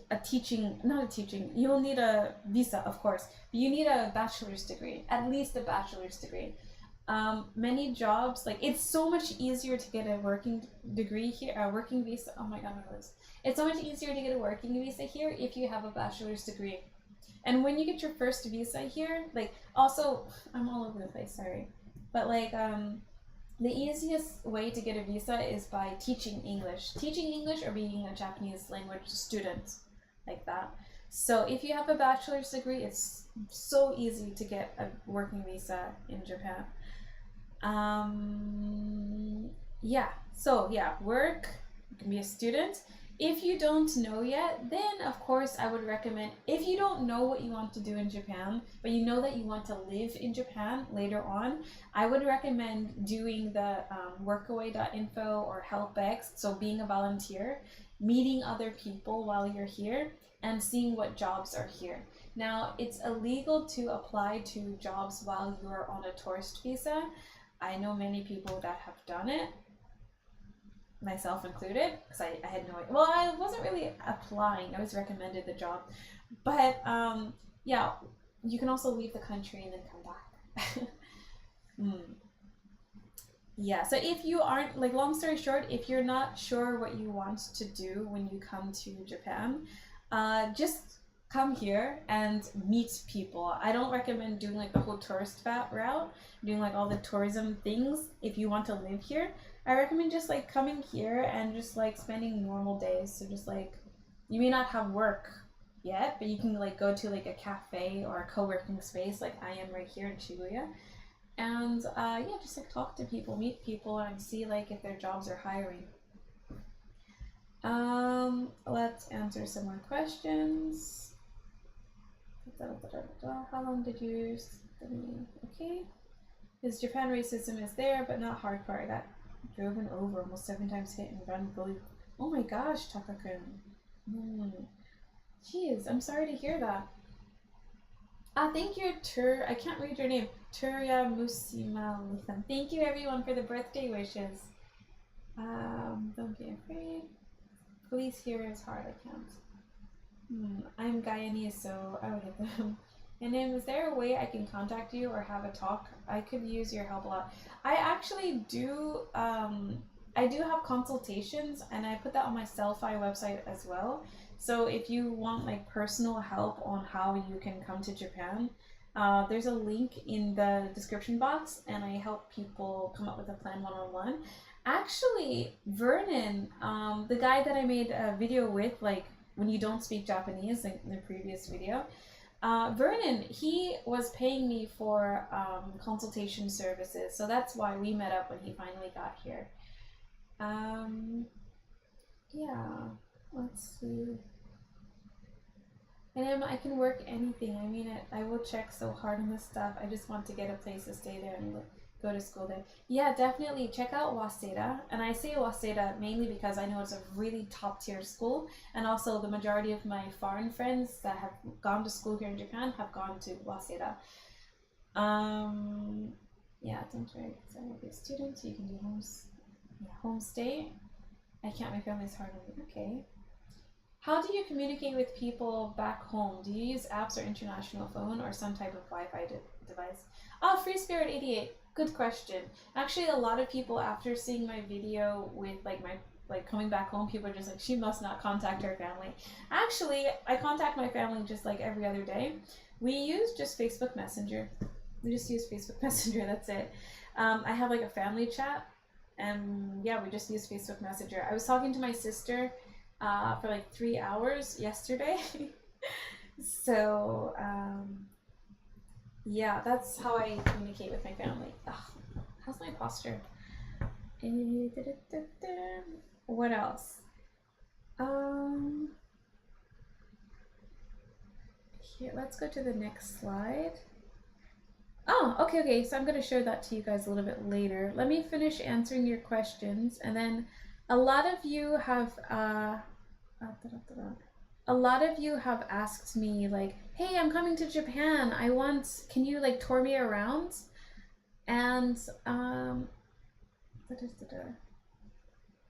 you will need a visa, of course. But you need a bachelor's degree, at least a bachelor's degree. Many jobs, like it's so much easier to get a working degree here, a working visa. Oh my god, my words. It's so much easier to get a working visa here if you have a bachelor's degree. And when you get your first visa here, like also, I'm all over the place, sorry. But like, the easiest way to get a visa is by teaching English. Teaching English or being a Japanese language student, like that. So if you have a bachelor's degree, it's so easy to get a working visa in Japan. Yeah, so yeah, work, you can be a student. If you don't know yet, then of course I would recommend, if you don't know what you want to do in Japan, but you know that you want to live in Japan later on, I would recommend doing the workaway.info or HelpX, so being a volunteer, meeting other people while you're here, and seeing what jobs are here. Now, it's illegal to apply to jobs while you're on a tourist visa. I know many people that have done it, myself included, because I had no idea. Well, I wasn't really applying, I was recommended the job. But yeah, you can also leave the country and then come back. Yeah, so if you aren't, like, long story short, if you're not sure what you want to do when you come to Japan, just come here and meet people. I don't recommend doing like the whole tourist route, doing like all the tourism things if you want to live here. I recommend just like coming here and just like spending normal days. So just like, you may not have work yet, but you can like go to like a cafe or a co-working space like I am right here in Shibuya. And yeah, just like talk to people, meet people, and see like if their jobs are hiring. Let's answer some more questions. How long did you study? Okay. Because Japan racism is there, but not hardcore. I got driven over, almost 7 times hit and run bullied. Oh my gosh, Taka-kun. Jeez, I'm sorry to hear that. Thank you, I can't read your name. Turia Musima. Thank you everyone for the birthday wishes. Don't be afraid. Police here is hard, I can't. I'm Guyanese, so I would hit them. And then, is there a way I can contact you or have a talk? I could use your help a lot. I actually do, I do have consultations, and I put that on my Selfie website as well. So if you want like personal help on how you can come to Japan, there's a link in the description box, and I help people come up with a plan one-on-one. Actually, Vernon, the guy that I made a video with, like, when you don't speak Japanese, like in the previous video, Vernon, he was paying me for consultation services, so that's why we met up when he finally got here. Yeah, let's see. And I can work anything. I mean, I will check so hard on this stuff. I just want to get a place to stay there and go to school there. Yeah, definitely check out Waseda. And I say Waseda mainly because I know it's a really top tier school, and also the majority of my foreign friends that have gone to school here in Japan have gone to Waseda. Yeah, don't worry, because I will be a student, so you can do homestay. I can't, my family's hard on me. Okay. How do you communicate with people back home? Do you use apps or international phone or some type of Wi-Fi device? Oh, Free Spirit 88. Good question. Actually, a lot of people, after seeing my video with like coming back home, people are just like, she must not contact her family. Actually, I contact my family just like every other day. We use just Facebook Messenger. We just use Facebook Messenger, that's it. I have like a family chat, and yeah, we just use Facebook Messenger. I was talking to my sister for like 3 hours yesterday. So yeah, that's how I communicate with my family. Ugh, how's my posture? What else? Here, let's go to the next slide. Oh, okay, so I'm going to show that to you guys a little bit later. Let me finish answering your questions, and then a lot of you have a lot of you have asked me like, hey, I'm coming to Japan. Can you like tour me around? And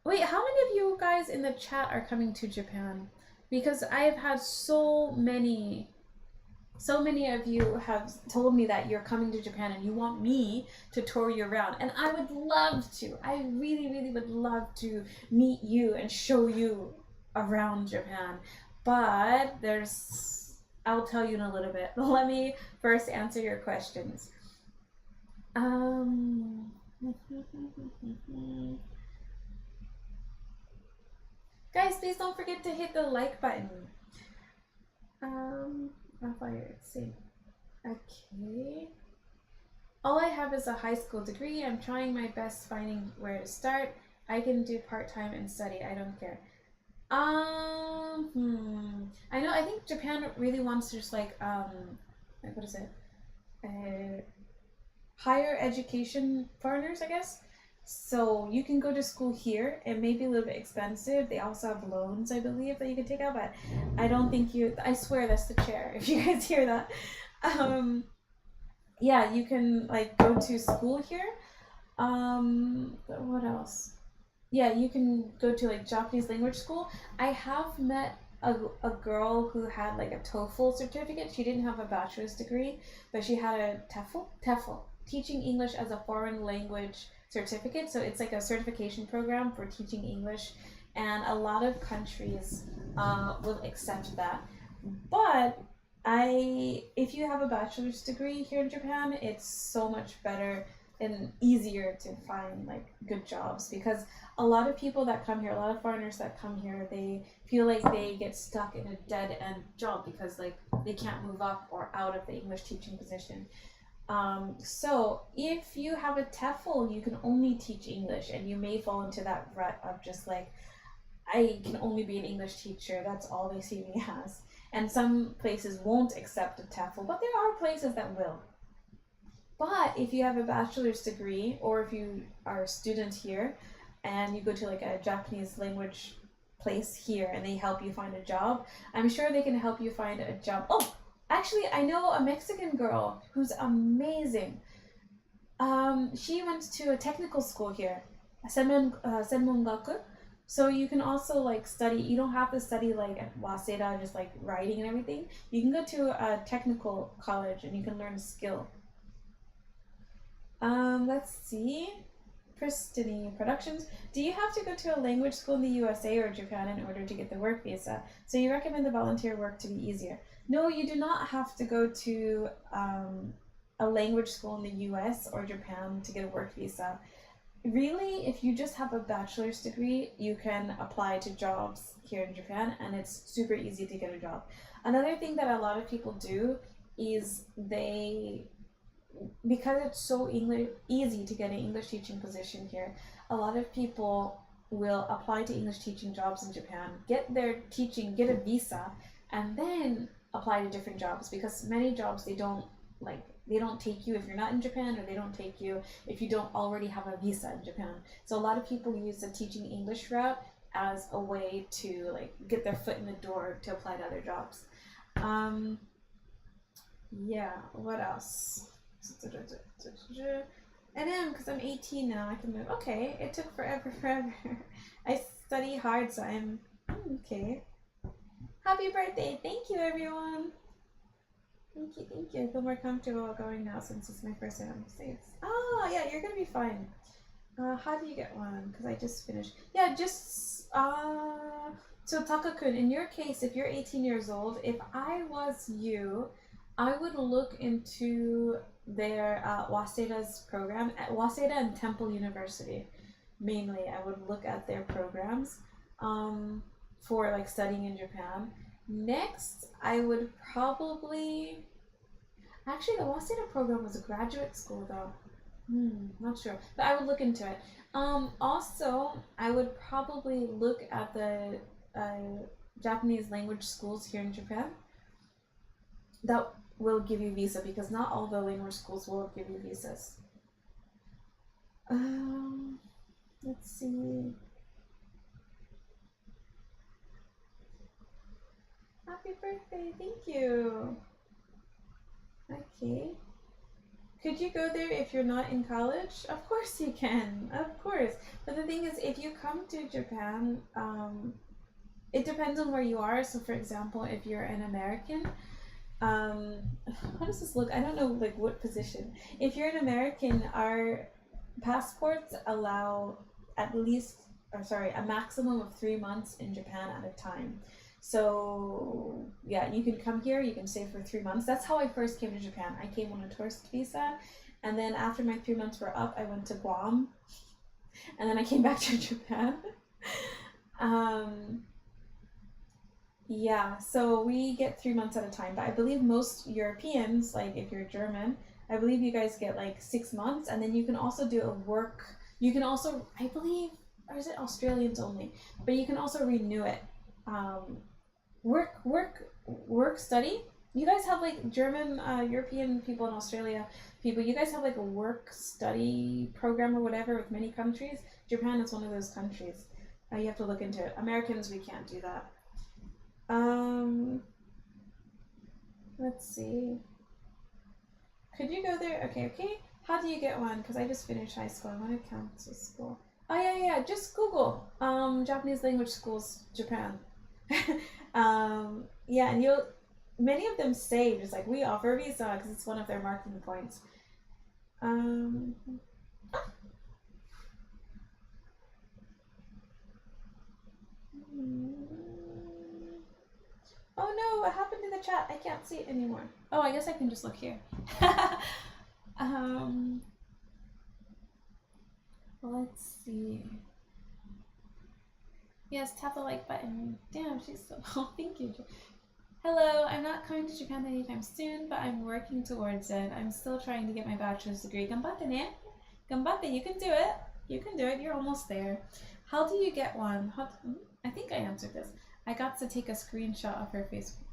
wait, how many of you guys in the chat are coming to Japan? Because I have had so many of you have told me that you're coming to Japan and you want me to tour you around. And I would love to. I really, really would love to meet you and show you around Japan. But I'll tell you in a little bit. Let me first answer your questions. Guys, please don't forget to hit the like button. Let's see. Okay. All I have is a high school degree. I'm trying my best finding where to start. I can do part-time and study. I don't care. I know, I think Japan really wants to just like what is it? Higher education foreigners, I guess. So you can go to school here. It may be a little bit expensive. They also have loans, I believe, that you can take out, but I don't think I swear that's the chair, if you guys hear that. Yeah, you can like go to school here. What else? Yeah, you can go to like Japanese language school. I have met a girl who had like a TOEFL certificate. She didn't have a bachelor's degree, but she had a TEFL, teaching English as a foreign language certificate. So it's like a certification program for teaching English, and a lot of countries will accept that. But if you have a bachelor's degree here in Japan, it's so much better and easier to find like good jobs, because a lot of people that come here, a lot of foreigners that come here, they feel like they get stuck in a dead end job because like they can't move up or out of the English teaching position. So if you have a TEFL, you can only teach English, and you may fall into that rut of just like, I can only be an English teacher. That's all they see me as. And some places won't accept a TEFL, but there are places that will. But if you have a bachelor's degree, or if you are a student here and you go to like a Japanese language place here and they help you find a job, I'm sure they can help you find a job. Oh, actually, I know a Mexican girl who's amazing. She went to a technical school here, Senmongaku. So you can also like study, you don't have to study like at Waseda, just like writing and everything. You can go to a technical college and you can learn a skill. Let's see. Pristine Productions. Do you have to go to a language school in the USA or Japan in order to get the work visa? So you recommend the volunteer work to be easier? No, you do not have to go to a language school in the US or Japan to get a work visa. Really, if you just have a bachelor's degree, you can apply to jobs here in Japan, and it's super easy to get a job. Another thing that a lot of people do is because it's so easy to get an English teaching position here, a lot of people will apply to English teaching jobs in Japan, get their teaching, get a visa, and then apply to different jobs, because many jobs they don't take you if you're not in Japan, or they don't take you if you don't already have a visa in Japan. So a lot of people use the teaching English route as a way to like get their foot in the door to apply to other jobs. Yeah, what else? And then because I'm 18 now, I can move. Okay, it took forever. I study hard, so I'm okay. Happy birthday! Thank you, everyone. Thank you. I feel more comfortable going now since it's my first time in the States. Oh, yeah, you're gonna be fine. How do you get one? Because I just finished. Yeah, so Taka-kun, in your case, if you're 18 years old, if I was you, I would look into their Waseda's program, at Waseda and Temple University. Mainly, I would look at their programs for like studying in Japan. Next, I would probably... Actually, the Waseda program was a graduate school though. Not sure, but I would look into it. Also, I would probably look at the Japanese language schools here in Japan that will give you visa, because not all the language schools will give you visas. Let's see. happy birthday. Thank you. Okay. Could you go there if you're not in college? Of course you can. Of course. But the thing is, if you come to Japan, it depends on where you are. So for example, if you're an American, how does this look? I don't know like what position. If you're an American, our passports allow at least, or sorry, a maximum of 3 months in Japan at a time. So yeah, you can come here, you can stay for 3 months. That's how I first came to Japan. I came on a tourist visa, and then after my 3 months were up, I went to Guam, and then I came back to Japan. Yeah, so we get 3 months at a time, but I believe most Europeans, like if you're German, I believe you guys get like 6 months, and then you can also do a work, you can also, I believe, or is it Australians only, but you can also renew it. Work study. You guys have like German, European people in Australia people, you guys have like a work study program or whatever with many countries. Japan is one of those countries. You have to look into it. Americans, we can't do that. Let's see. Could you go there? Okay. How do you get one? Because I just finished high school. I want to cancel school. Oh yeah. Just Google Japanese language schools Japan. Yeah, and many of them say just like we offer visa because it's one of their marketing points. Oh no, what happened to the chat? I can't see it anymore. Oh, I guess I can just look here. Let's see. Yes, tap the like button. Damn, she's so... Oh, thank you. Hello, I'm not coming to Japan anytime soon, but I'm working towards it. I'm still trying to get my bachelor's degree. Ganbatte ne? Ganbatte, you can do it. You can do it. You're almost there. How do you get one? I think I answered this. I got to take a screenshot of her Facebook.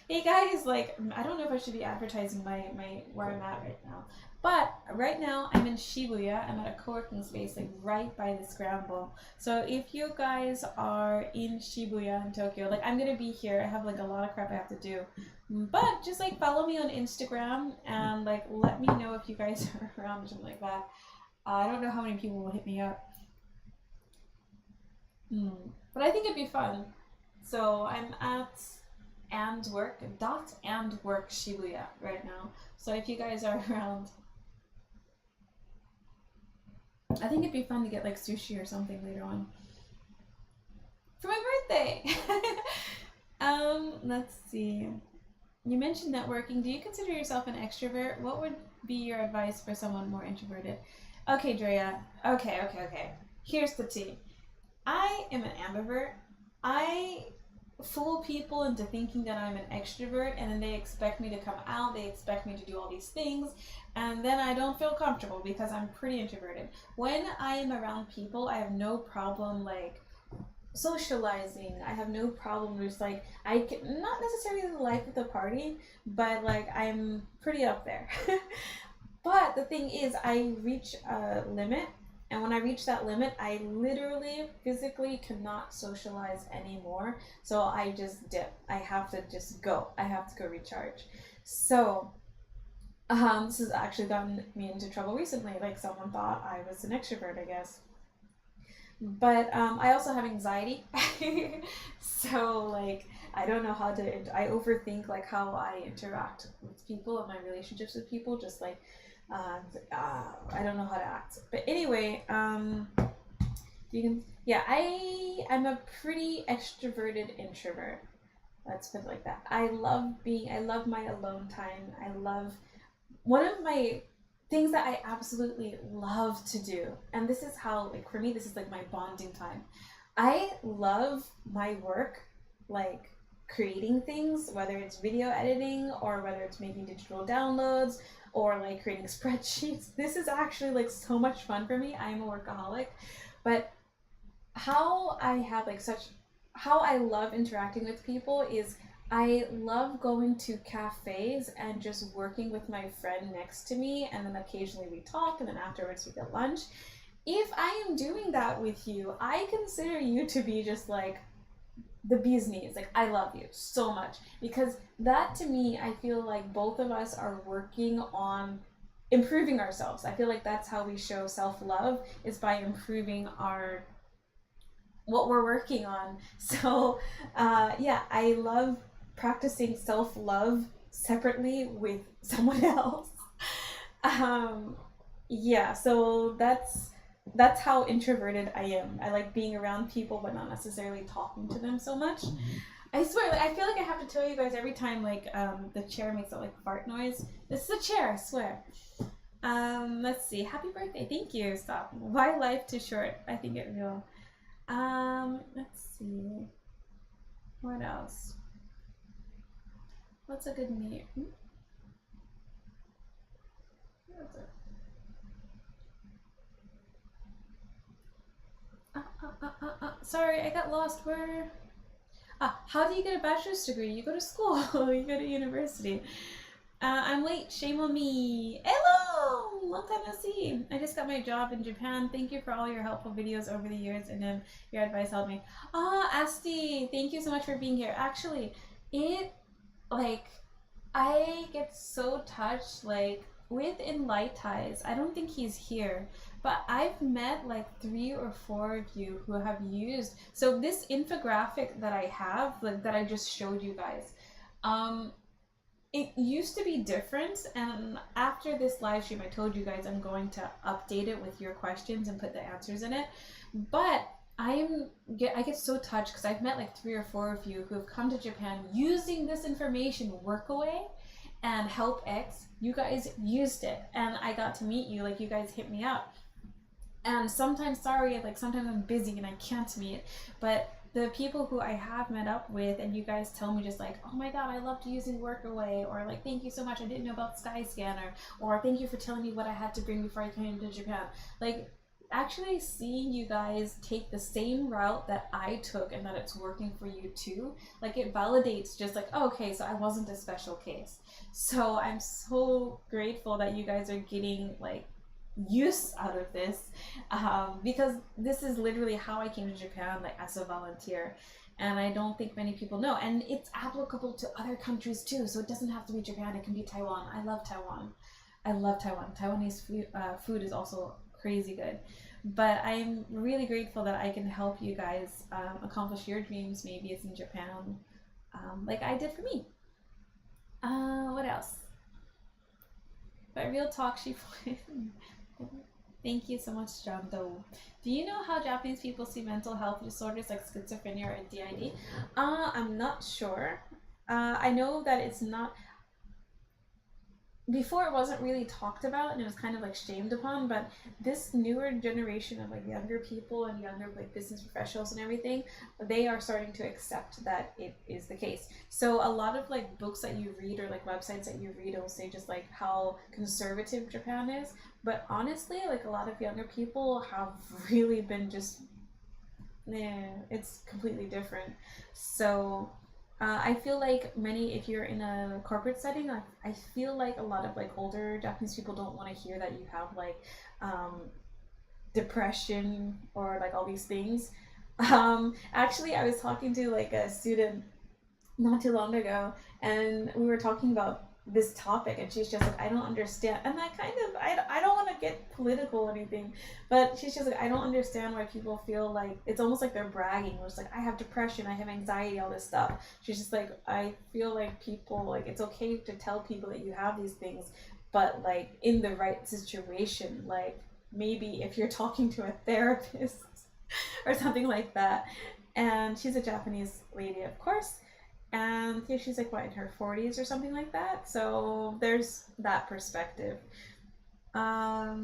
Hey guys, like, I don't know if I should be advertising my where I'm at right now, but right now I'm in Shibuya. I'm at a co-working space like right by the Scramble. So if you guys are in Shibuya in Tokyo, like I'm gonna be here. I have like a lot of crap I have to do, but just like follow me on Instagram and like let me know if you guys are around or something like that. I don't know how many people will hit me up, but I think it'd be fun. So I'm at &work Shibuya right now. So if you guys are around, I think it'd be fun to get like sushi or something later on for my birthday. Let's see. You mentioned networking. Do you consider yourself an extrovert? What would be your advice for someone more introverted? Okay, Drea. Okay. Here's the tea. I am an ambivert. I fool people into thinking that I'm an extrovert, and then they expect me to come out, they expect me to do all these things, and then I don't feel comfortable because I'm pretty introverted. When I am around people, I have no problem like socializing. I have no problem just like, I can, not necessarily the life of the party, but like I'm pretty up there. But the thing is, I reach a limit. And when I reach that limit, I literally physically cannot socialize anymore. So I just dip. I have to just go. I have to go recharge. So this has actually gotten me into trouble recently. Like someone thought I was an extrovert, I guess. But I also have anxiety. So like, I don't know how to, I overthink like how I interact with people and my relationships with people, just like, I don't know how to act. But anyway, you can, yeah, I'm a pretty extroverted introvert. Let's put it like that. I love my alone time. One of my things that I absolutely love to do, and this is how, like for me, this is like my bonding time. I love my work, like creating things, whether it's video editing or whether it's making digital downloads or like creating spreadsheets. This is actually like so much fun for me. I'm a workaholic, but how I love interacting with people is I love going to cafes and just working with my friend next to me, and then occasionally we talk, and then afterwards we get lunch. If I am doing that with you, I consider you to be just like the bee's knees. Like, I love you so much, because that, to me, I feel like both of us are working on improving ourselves. I feel like that's how we show self-love, is by improving our what we're working on. So yeah, I love practicing self-love separately with someone else. um yeah, so that's how introverted I am. I like being around people but not necessarily talking to them so much. I swear, like, I feel like I have to tell you guys every time, like, the chair makes that like fart noise. This is a chair, I swear. Let's see. Happy birthday. Thank you. Stop. Why life too short? I think it will. Let's see. What else? What's a good name? What's it? Sorry, I got lost. Where? How do you get a bachelor's degree? You go to school. You go to university. I'm late. Shame on me. Hello! Long time no see. I just got my job in Japan. Thank you for all your helpful videos over the years, and then your advice helped me. Asti, thank you so much for being here. Actually, like, I get so touched, like, with Enlight Ties. I don't think he's here, but I've met like 3 or 4 of you who have used, so this infographic that I have, like, that I just showed you guys, it used to be different, and after this live stream I told you guys I'm going to update it with your questions and put the answers in it. But I get so touched because I've met like 3 or 4 of you who have come to Japan using this information, Workaway and HelpX. You guys used it, and I got to meet you. Like, you guys hit me up, and sometimes, sorry, like, sometimes I'm busy and I can't meet, but the people who I have met up with, and you guys tell me just like, oh my god, I loved using Workaway, or like, thank you so much, I didn't know about Skyscanner, or thank you for telling me what I had to bring before I came to Japan. Like, actually seeing you guys take the same route that I took and that it's working for you too, like, it validates just like, oh, okay, so I wasn't a special case. So I'm so grateful that you guys are getting like use out of this, because this is literally how I came to Japan, like, as a volunteer, and I don't think many people know, and it's applicable to other countries too, so it doesn't have to be Japan, it can be Taiwan. I love Taiwan. I love Taiwan. Taiwanese food is also crazy good. But I'm really grateful that I can help you guys accomplish your dreams. Maybe it's in Japan, like I did for me. What else? But real talk, she thank you so much, John Doe. Do you know how Japanese people see mental health disorders like schizophrenia or DID? I'm not sure. I know that it's not, before it wasn't really talked about and it was kind of like shamed upon, but this newer generation of like younger people and younger like business professionals and everything, they are starting to accept that it is the case. So a lot of like books that you read or like websites that you read will say just like how conservative Japan is, but honestly, like, a lot of younger people have really been just, it's completely different. So I feel like if you're in a corporate setting, I feel like a lot of like older Japanese people don't want to hear that you have like depression or like all these things. Actually, I was talking to like a student not too long ago, and we were talking about this topic, and she's just like, I don't understand, and I don't want to get political or anything, but she's just like, I don't understand why people feel like it's almost like they're bragging. It's like, I have depression, I have anxiety, all this stuff. She's just like, I feel like people, like, it's okay to tell people that you have these things, but like in the right situation, like maybe if you're talking to a therapist or something like that. And she's a Japanese lady, of course, and yeah, she's like, what, in her 40s or something like that. So there's that perspective. Hi,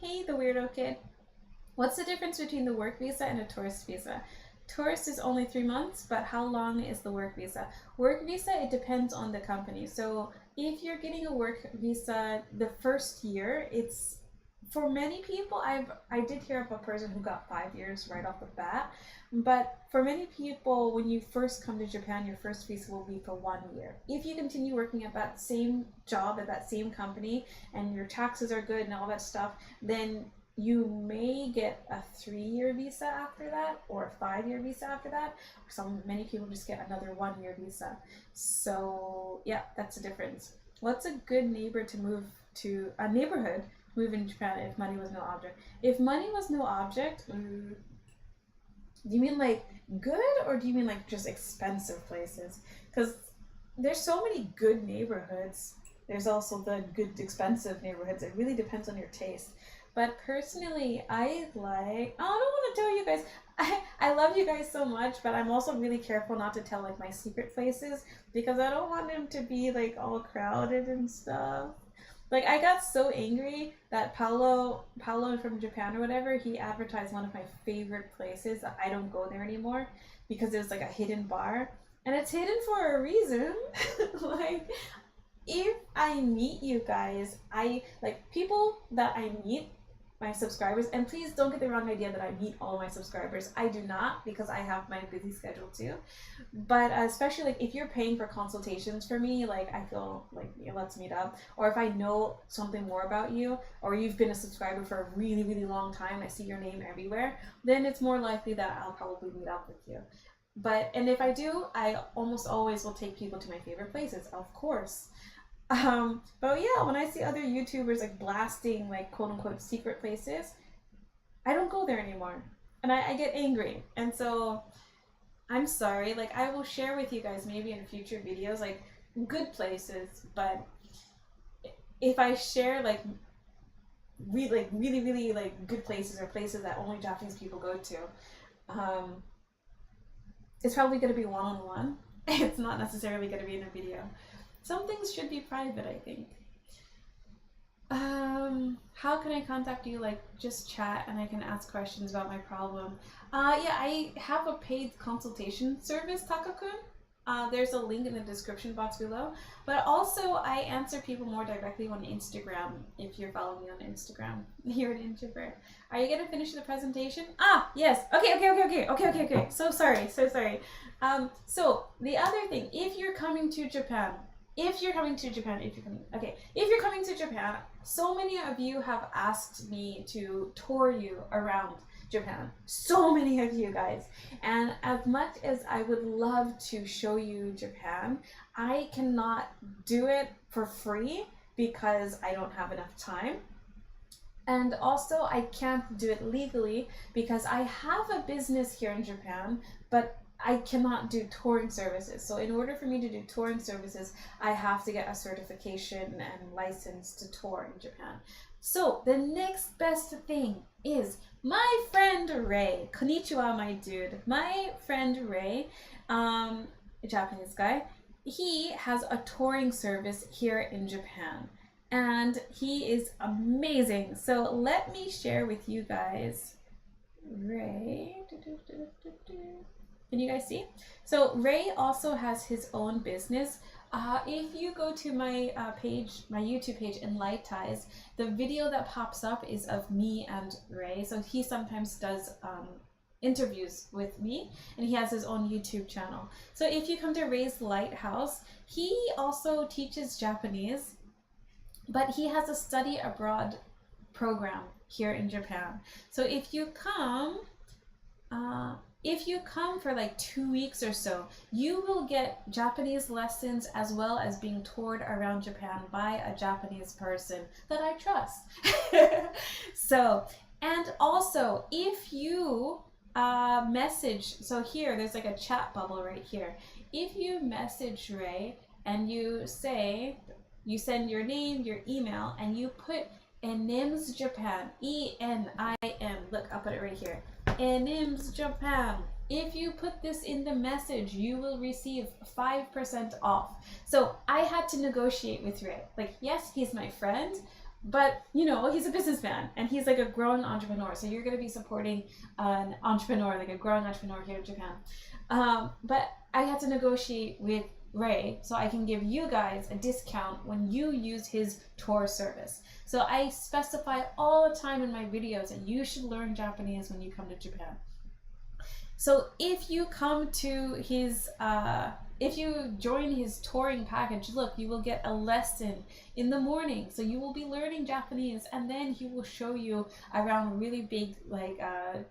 hey, the weirdo kid. What's the difference between the work visa and a tourist visa? Tourist is only 3 months, but how long is the work visa? Work visa, it depends on the company. So if you're getting a work visa the first year, it's, for many people, I did hear of a person who got 5 years right off the bat, but for many people, when you first come to Japan, your first visa will be for 1 year. If you continue working at that same job, at that same company, and your taxes are good and all that stuff, then you may get a 3-year visa after that, or a 5-year visa after that. Many people just get another 1-year visa. So yeah, that's the difference. What's a good neighborhood to move in Japan if money was no object? If money was no object, do you mean like good, or do you mean like just expensive places? Because there's so many good neighborhoods. There's also the good expensive neighborhoods. It really depends on your taste. But personally, I don't want to tell you guys. I love you guys so much, but I'm also really careful not to tell like my secret places, because I don't want them to be like all crowded and stuff. Like, I got so angry that Paolo from Japan or whatever, he advertised one of my favorite places that I don't go there anymore, because it was like a hidden bar. And it's hidden for a reason. Like, if I meet you guys, people that I meet, my subscribers, and please don't get the wrong idea that I meet all my subscribers. I do not, because I have my busy schedule too. But especially like if you're paying for consultations for me, like I feel like, let's meet up. Or if I know something more about you, or you've been a subscriber for a really, really long time, I see your name everywhere, then it's more likely that I'll probably meet up with you. And if I do, I almost always will take people to my favorite places, of course. But yeah, when I see other YouTubers like blasting like quote unquote secret places, I don't go there anymore. And I get angry. And so I'm sorry, like I will share with you guys maybe in future videos like good places, but if I share like really like good places, or places that only Japanese people go to, it's probably going to be one-on-one. It's not necessarily going to be in a video. Some things should be private, I think. How can I contact you? Like, just chat and I can ask questions about my problem. Yeah, I have a paid consultation service, Takakun. There's a link in the description box below. But also, I answer people more directly on Instagram, if you're following me on Instagram. You're an introvert. Are you gonna finish the presentation? Ah, yes. Okay. So sorry. So the other thing, if you're coming to Japan, so many of you have asked me to tour you around Japan. So many of you guys. And as much as I would love to show you Japan, I cannot do it for free because I don't have enough time. And also I can't do it legally because I have a business here in Japan, but I cannot do touring services. So in order for me to do touring services, I have to get a certification and license to tour in Japan. So the next best thing is my friend Ray. Konnichiwa, my dude. My friend Ray, a Japanese guy, he has a touring service here in Japan. And he is amazing. So let me share with you guys Ray. Can you guys see? So Ray also has his own business. If you go to my my YouTube page in Light Ties, the video that pops up is of me and Ray. So he sometimes does interviews with me, and he has his own YouTube channel. So if you come to Ray's Lighthouse, he also teaches Japanese, but he has a study abroad program here in Japan. So if you come for like 2 weeks or so, you will get Japanese lessons as well as being toured around Japan by a Japanese person that I trust. So, and also if you message, so here there's like a chat bubble right here. If you message Ray and you say, you send your name, your email, and you put Enims Japan, E-N-I-M, look, I'll put it right here, Enims Japan. If you put this in the message, you will receive 5% off. So I had to negotiate with Ray. Like, yes, he's my friend, but you know, he's a businessman and he's like a growing entrepreneur. So you're going to be supporting an entrepreneur, like a growing entrepreneur here in Japan. But I had to negotiate with Ray so I can give you guys a discount when you use his tour service. So I specify all the time in my videos that you should learn Japanese when you come to Japan. So if you come to his if you join his touring package, look, you will get a lesson in the morning. So you will be learning Japanese, and then he will show you around really big, like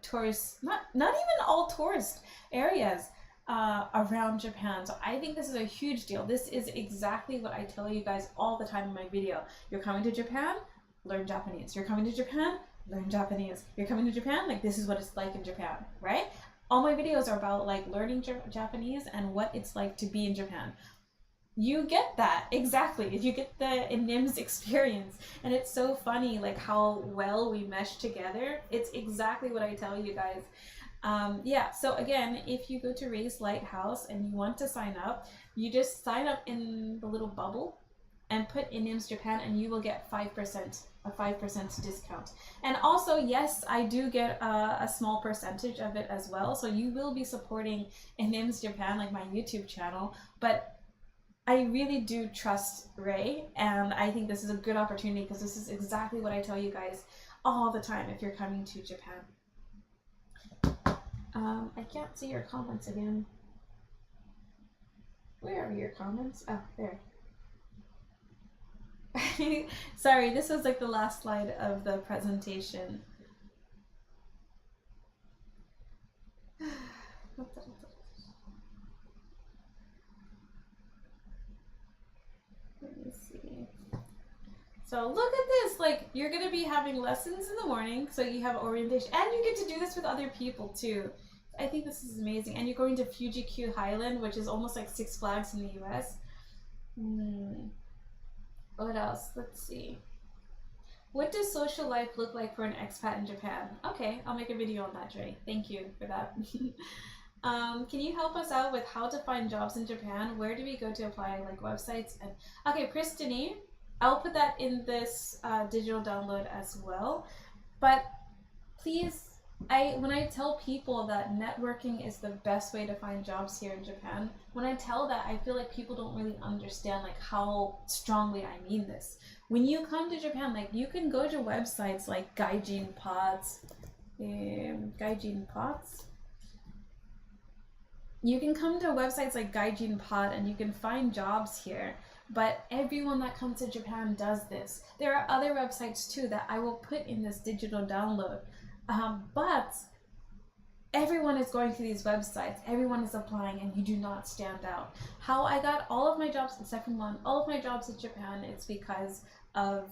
tourist, not even all tourist areas around Japan. So I think this is a huge deal. This is exactly what I tell you guys all the time in my video. You're coming to Japan, learn Japanese. You're coming to Japan, learn Japanese. You're coming to Japan, like this is what it's like in Japan, right? All my videos are about like learning Japanese and what it's like to be in Japan. You get that, exactly. You get the NIMS experience, and it's so funny like how well we mesh together. It's exactly what I tell you guys. Yeah, so again, if you go to Ray's Lighthouse and you want to sign up, you just sign up in the little bubble and put in NIMS Japan, and you will get 5%, a 5% discount. And also, yes, I do get a small percentage of it as well. So you will be supporting NIMS Japan, like my YouTube channel, but I really do trust Ray, and I think this is a good opportunity because this is exactly what I tell you guys all the time if you're coming to Japan. I can't see your comments again. Where are your comments? Oh, there. Sorry, this was like the last slide of the presentation. Let me see. So look at this, like you're gonna be having lessons in the morning, so you have orientation, and you get to do this with other people too. I think this is amazing. And you're going to Fuji-Q Highland, which is almost like Six Flags in the US. What else? Let's see. What does social life look like for an expat in Japan? Okay, I'll make a video on that, Dre. Thank you for that. Can you help us out with how to find jobs in Japan? Where do we go to apply, like websites? And okay, Pristine, I'll put that in this digital download as well. But please, when I tell people that networking is the best way to find jobs here in Japan, when I tell that, I feel like people don't really understand like how strongly I mean this. When you come to Japan, like you can go to websites like Gaijin Pods. You can come to websites like Gaijin Pod and you can find jobs here. But everyone that comes to Japan does this. There are other websites too that I will put in this digital download. But everyone is going to these websites, everyone is applying, and you do not stand out. How I got all of my jobs, except for one, all of my jobs in Japan, it's because of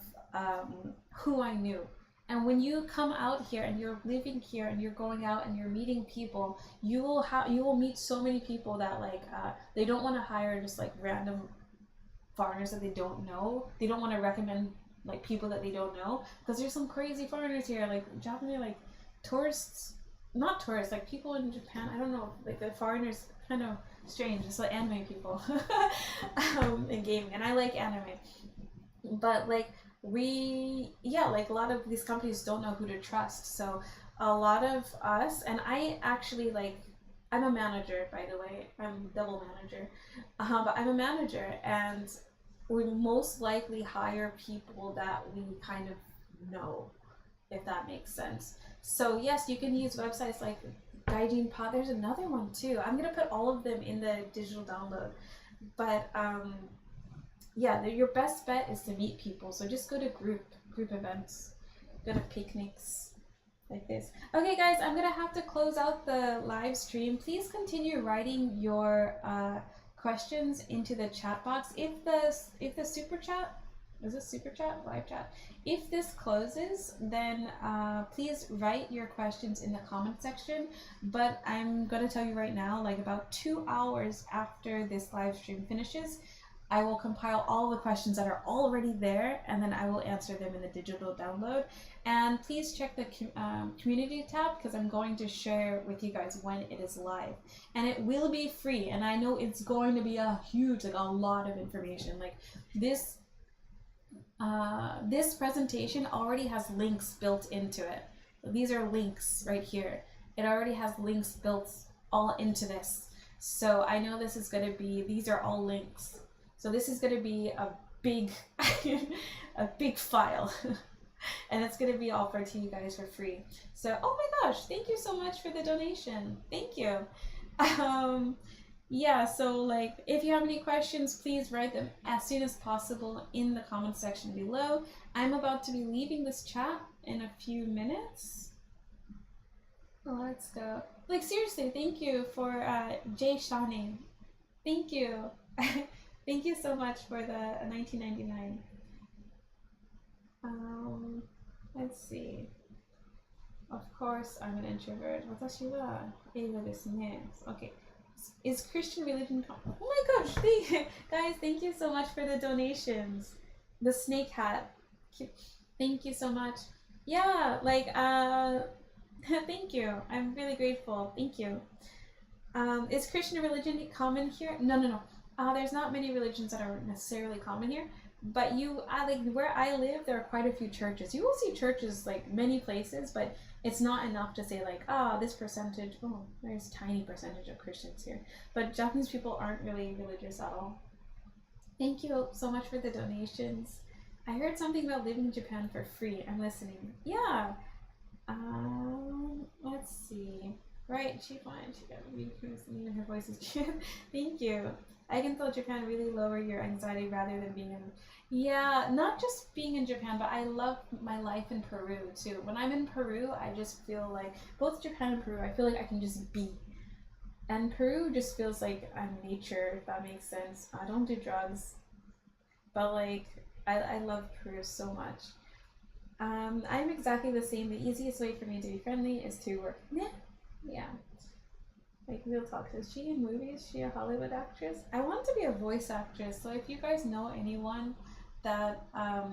who I knew. And when you come out here and you're living here and you're going out and you're meeting people, you will meet so many people that like they don't want to hire just like random foreigners that they don't know. They don't want to recommend like people that they don't know, because there's some crazy foreigners here, like Japanese, like tourists, not tourists, like people in Japan, I don't know, like the foreigners kind of strange, just like anime people in gaming, and I like anime, but like like a lot of these companies don't know who to trust. So a lot of us, and I actually like, I'm a manager, by the way, I'm double manager, but I'm a manager, and we most likely hire people that we kind of know, if that makes sense. So yes, you can use websites like Gaijin Pod. There's another one too. I'm gonna put all of them in the digital download. But yeah, your best bet is to meet people. So just go to group events, go to picnics like this. Okay guys, I'm gonna have to close out the live stream. Please continue writing your questions into the chat box. If the super chat, is it super chat, live chat, if this closes, then please write your questions in the comment section. But I'm going to tell you right now, like about 2 hours after this live stream finishes, I will compile all the questions that are already there, and then I will answer them in the digital download. And please check the community tab, because I'm going to share with you guys when it is live. And it will be free, and I know it's going to be a huge, like a lot of information. Like this presentation already has links built into it. These are links right here. It already has links built all into this. So I know this is going to be, these are all links. So this is going to be a big, a big file, and it's going to be offered to you guys for free. So, oh my gosh, thank you so much for the donation. Thank you. yeah, so like if you have any questions, please write them as soon as possible in the comment section below. I'm about to be leaving this chat in a few minutes. Let's go. Like seriously, thank you for Jay Shani. Thank you. Thank you so much for the 1999. Let's see. Of course, I'm an introvert. 私は英語ですね. Okay. Is Christian religion? Oh my gosh! Guys, thank you so much for the donations. The snake hat. Thank you so much. Yeah, like thank you. I'm really grateful. Thank you. Is Christian religion common here? No, no, no. There's not many religions that are necessarily common here, but like where I live, there are quite a few churches. You will see churches like many places, but it's not enough to say like, this percentage. Oh, there's a tiny percentage of Christians here, but Japanese people aren't really religious at all. Thank you so much for the donations. I heard something about living in Japan for free. I'm listening. Yeah. Let's see. Right, she fine. She got really even her voice is cute. Thank you. I can feel Japan really lower your anxiety rather than being in. Yeah, not just being in Japan, but I love my life in Peru too. When I'm in Peru, I just feel like both Japan and Peru. I feel like I can just be. And Peru just feels like I'm nature, if that makes sense. I don't do drugs, but like I love Peru so much. I'm exactly the same. The easiest way for me to be friendly is to work. Yeah. Like real talk. Is she in movies? Is she a Hollywood actress? I want to be a voice actress. So if you guys know anyone that I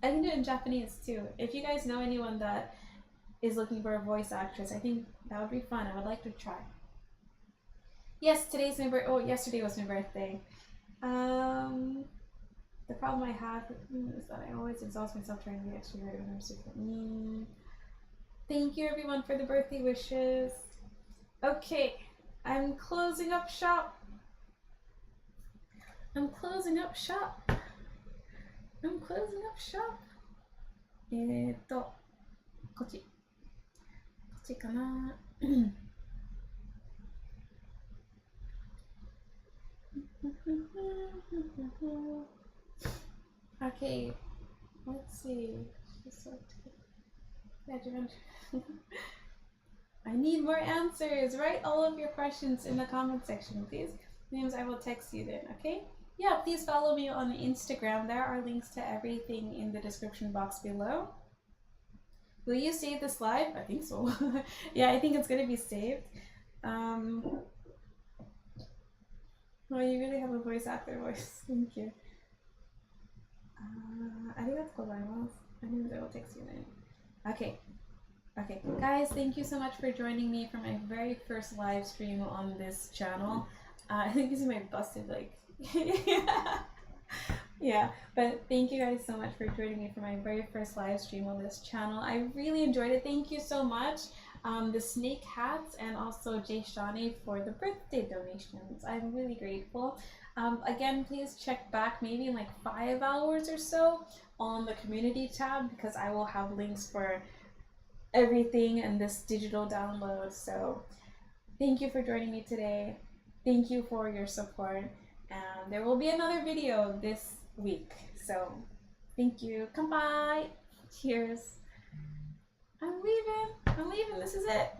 can do it in Japanese too. If you guys know anyone that is looking for a voice actress, I think that would be fun. I would like to try. Yes, today's my birthday. Oh, yesterday was my birthday. The problem I have is that I always exhaust myself trying to be extroverted when I'm super. Thank you everyone for the birthday wishes. Okay, I'm closing up shop. I'm closing up shop. I'm closing up shop. こっち。こっちかな。Okay, let's see. I need more answers. Write all of your questions in the comment section, please. Names I will text you then, okay? Yeah, please follow me on Instagram. There are links to everything in the description box below. Will you save this live? I think so. Yeah, I think it's gonna be saved. Well, you really have a voice actor voice. Thank you. Arigatou gozaimasu. I will text you then. Okay. Okay, guys, thank you so much for joining me for my very first live stream on this channel. I think you see my busted, like, yeah, but thank you guys so much for joining me for my very first live stream on this channel. I really enjoyed it. Thank you so much. The snake hats and also Jay Shani for the birthday donations. I'm really grateful. Again, please check back maybe in like 5 hours or so on the community tab because I will have links for everything and this digital download. So thank you for joining me today. Thank you for your support, and there will be another video this week. So thank you. Kanpai. Cheers. I'm leaving. This is it.